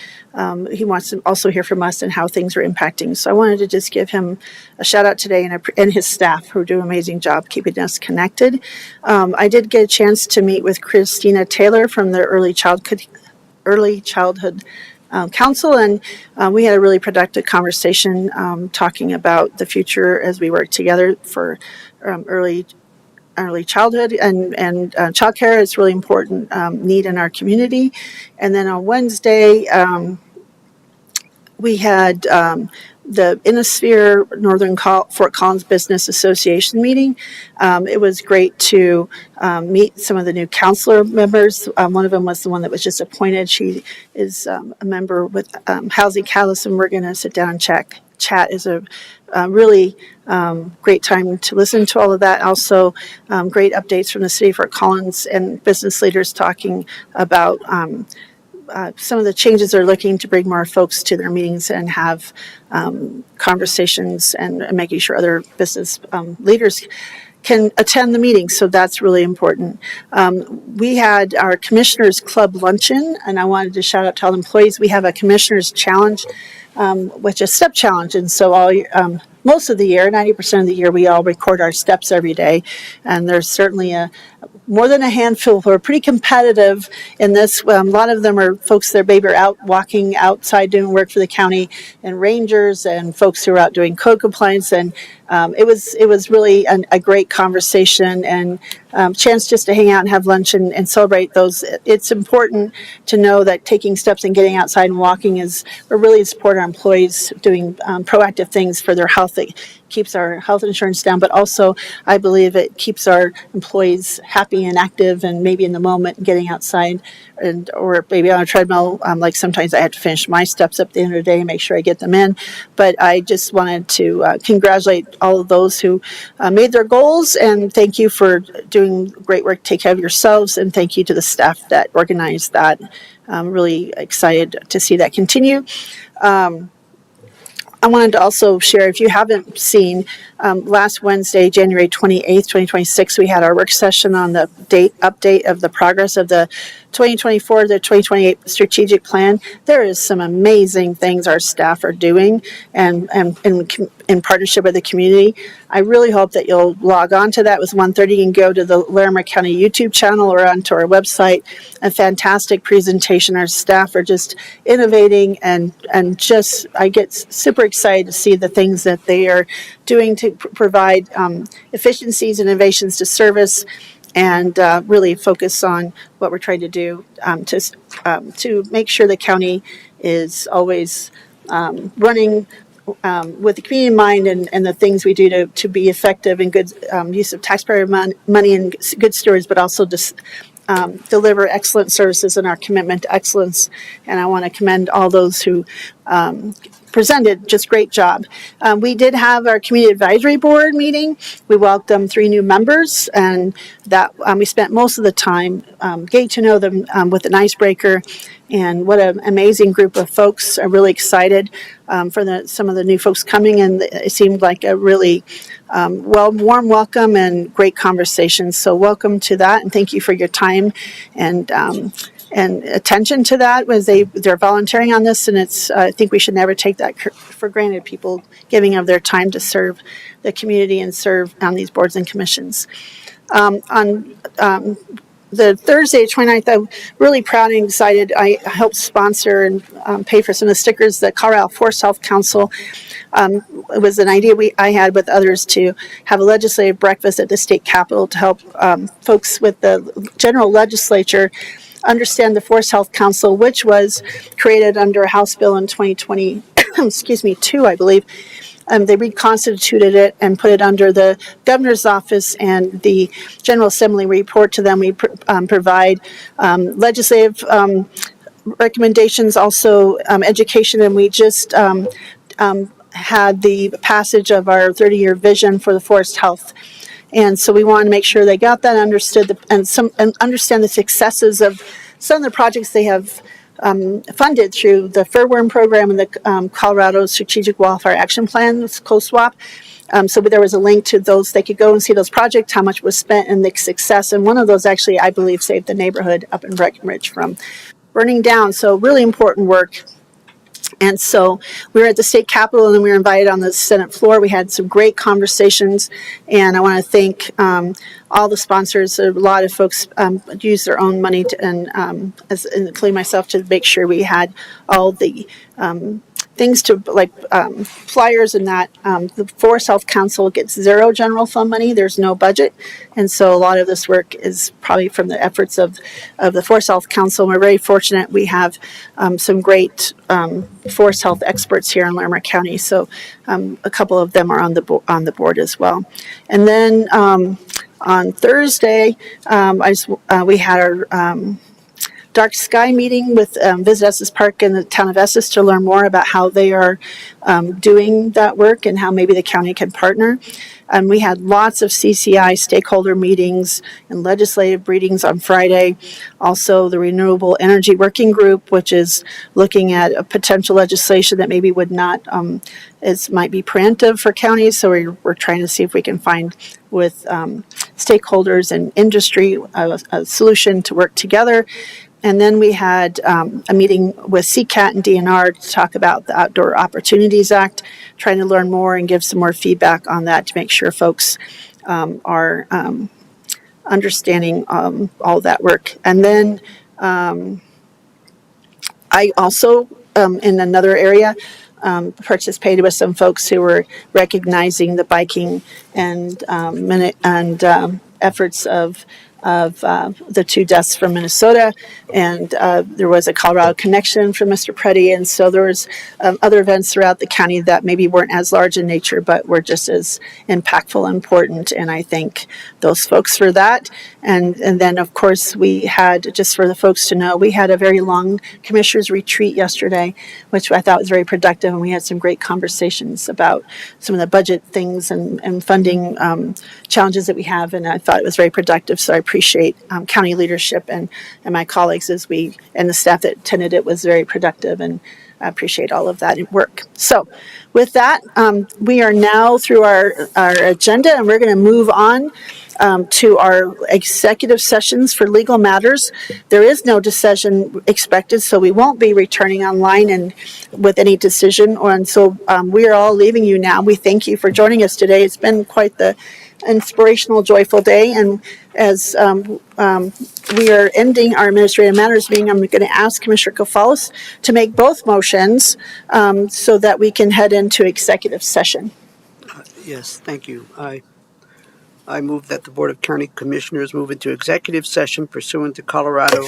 A: he wants to also hear from us and how things are impacting. So I wanted to just give him a shout out today and his staff who do an amazing job keeping us connected. I did get a chance to meet with Christina Taylor from the Early Childhood Council, and we had a really productive conversation talking about the future as we work together for early childhood and childcare is really important need in our community. And then on Wednesday, we had the Innisphere Northern Fort Collins Business Association meeting. It was great to meet some of the new councilor members. One of them was the one that was just appointed. She is a member with Housing Catalyst, and we're going to sit down and chat. Is a really great time to listen to all of that. Also, great updates from the city of Fort Collins and business leaders talking about some of the changes they're looking to bring more folks to their meetings and have conversations and making sure other business leaders can attend the meeting. So that's really important. We had our Commissioners Club luncheon, and I wanted to shout out to all the employees. We have a Commissioners Challenge, which is step challenge. And so most of the year, 90% of the year, we all record our steps every day. And there's certainly more than a handful who are pretty competitive in this. A lot of them are folks that maybe are out walking outside doing work for the county, and rangers and folks who are out doing code compliance. And it was really a great conversation and chance just to hang out and have lunch and celebrate those. It's important to know that taking steps and getting outside and walking we're really support our employees doing proactive things for their health. It keeps our health insurance down, but also I believe it keeps our employees happy and active and maybe in the moment getting outside or maybe on a treadmill. Like sometimes I have to finish my steps up at the end of the day and make sure I get them in. But I just wanted to congratulate all of those who made their goals, and thank you for doing great work. Take care of yourselves, and thank you to the staff that organized that. I'm really excited to see that continue. I wanted to also share, if you haven't seen last Wednesday, January 28th, 2026, we had our work session on the update of the progress of the 2024 to 2028 strategic plan. There is some amazing things our staff are doing and in partnership with the community. I really hope that you'll log on to that. It was 1:30. You can go to the Larimer County YouTube channel or onto our website. A fantastic presentation. Our staff are just innovating and just, I get super excited to see the things that they are doing to provide efficiencies and innovations to service and really focus on what we're trying to do to make sure the county is always running with the community in mind and the things we do to be effective and good use of taxpayer money and good stewards, but also just deliver excellent services and our commitment to excellence. And I want to commend all those who presented. Just great job. We did have our community advisory board meeting. We welcomed 3 new members, and that we spent most of the time getting to know them with an icebreaker. And what an amazing group of folks. I'm really excited for some of the new folks coming, and it seemed like a really warm welcome and great conversation. So welcome to that, and thank you for your time and attention to that. They're volunteering on this, and it's I think we should never take that for granted. People giving of their time to serve the community and serve on these boards and commissions. On the Thursday, 29th, I'm really proud and excited. I helped sponsor and pay for some of the stickers. The Colorado Forest Health Council. It was an idea I had with others to have a legislative breakfast at the state capitol to help folks with the general legislature understand the Forest Health Council, which was created under a House bill in 2020, two, I believe. They reconstituted it and put it under the governor's office and the General Assembly. Report to them. We provide legislative recommendations, also education, and we just had the passage of our 30-year vision for the forest health. And so we wanted to make sure they got that understood and understand the successes of some of the projects they have funded through the furworm program and the Colorado Strategic Wildfire Action Plan, COSWAP. So there was a link to those. They could go and see those projects, how much was spent, and the success. And one of those actually, I believe, saved the neighborhood up in Breckenridge from burning down. So really important work. And so we were at the state capitol, and then we were invited on the Senate floor. We had some great conversations, and I want to thank all the sponsors. A lot of folks used their own money including myself, to make sure we had all the things to like flyers and that. The Forest Health Council gets 0 general fund money. There's no budget. And so a lot of this work is probably from the efforts of the Forest Health Council. We're very fortunate. We have some great forest health experts here in Larimer County. So a couple of them are on the board as well. And then on Thursday, we had our Dark Sky meeting with Visit Estes Park in the town of Estes to learn more about how they are doing that work and how maybe the county can partner. And we had lots of CCI stakeholder meetings and legislative readings on Friday. Also, the Renewable Energy Working Group, which is looking at a potential legislation that maybe would not, might be preemptive for counties. So we're trying to see if we can find with stakeholders and industry a solution to work together. And then we had a meeting with CCAT and DNR to talk about the Outdoor Opportunities Act, trying to learn more and give some more feedback on that to make sure folks are understanding all that work. And then I also, in another area, participated with some folks who were recognizing the biking and efforts of the 2 deaths from Minnesota, and there was a Colorado connection from Mr. Preddy, and so there was other events throughout the county that maybe weren't as large in nature, but were just as impactful and important, and I thank those folks for that. And then, of course, we had, just for the folks to know, we had a very long commissioners retreat yesterday, which I thought was very productive, and we had some great conversations about some of the budget things and funding challenges that we have, and I thought it was very productive. So I appreciate county leadership and my colleagues and the staff that attended it was very productive, and I appreciate all of that work. So with that, we are now through our agenda, and we're going to move on to our executive sessions for legal matters. There is no decision expected, so we won't be returning online and with any decision. And so we are all leaving you now. We thank you for joining us today. It's been quite the inspirational, joyful day. And as we are ending our administrative matters meeting, I'm going to ask Commissioner Kofalos to make both motions so that we can head into executive session.
D: Yes, thank you. I move that the Board of County Commissioners move into executive session pursuant to Colorado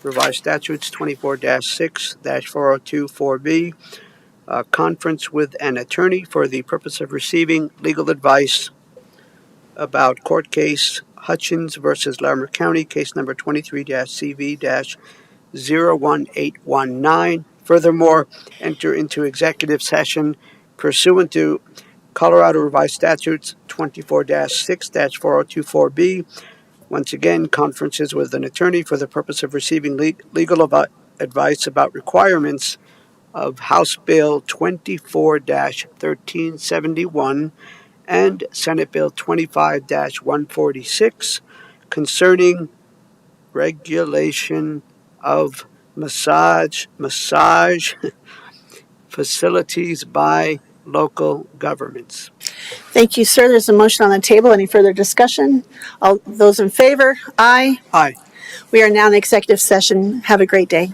D: Revised Statutes 24-6-4024B, conference with an attorney for the purpose of receiving legal advice about court case Hutchins versus Larimer County, case number 23-CV-01819. Furthermore, enter into executive session pursuant to Colorado Revised Statutes 24-6-4024B. Once again, conferences with an attorney for the purpose of receiving legal advice about requirements of House Bill 24-1371 and Senate Bill 25-146 concerning regulation of massage facilities by local governments.
A: Thank you, sir. There's a motion on the table. Any further discussion? All those in favor? Aye.
D: Aye.
A: We are now in executive session. Have a great day.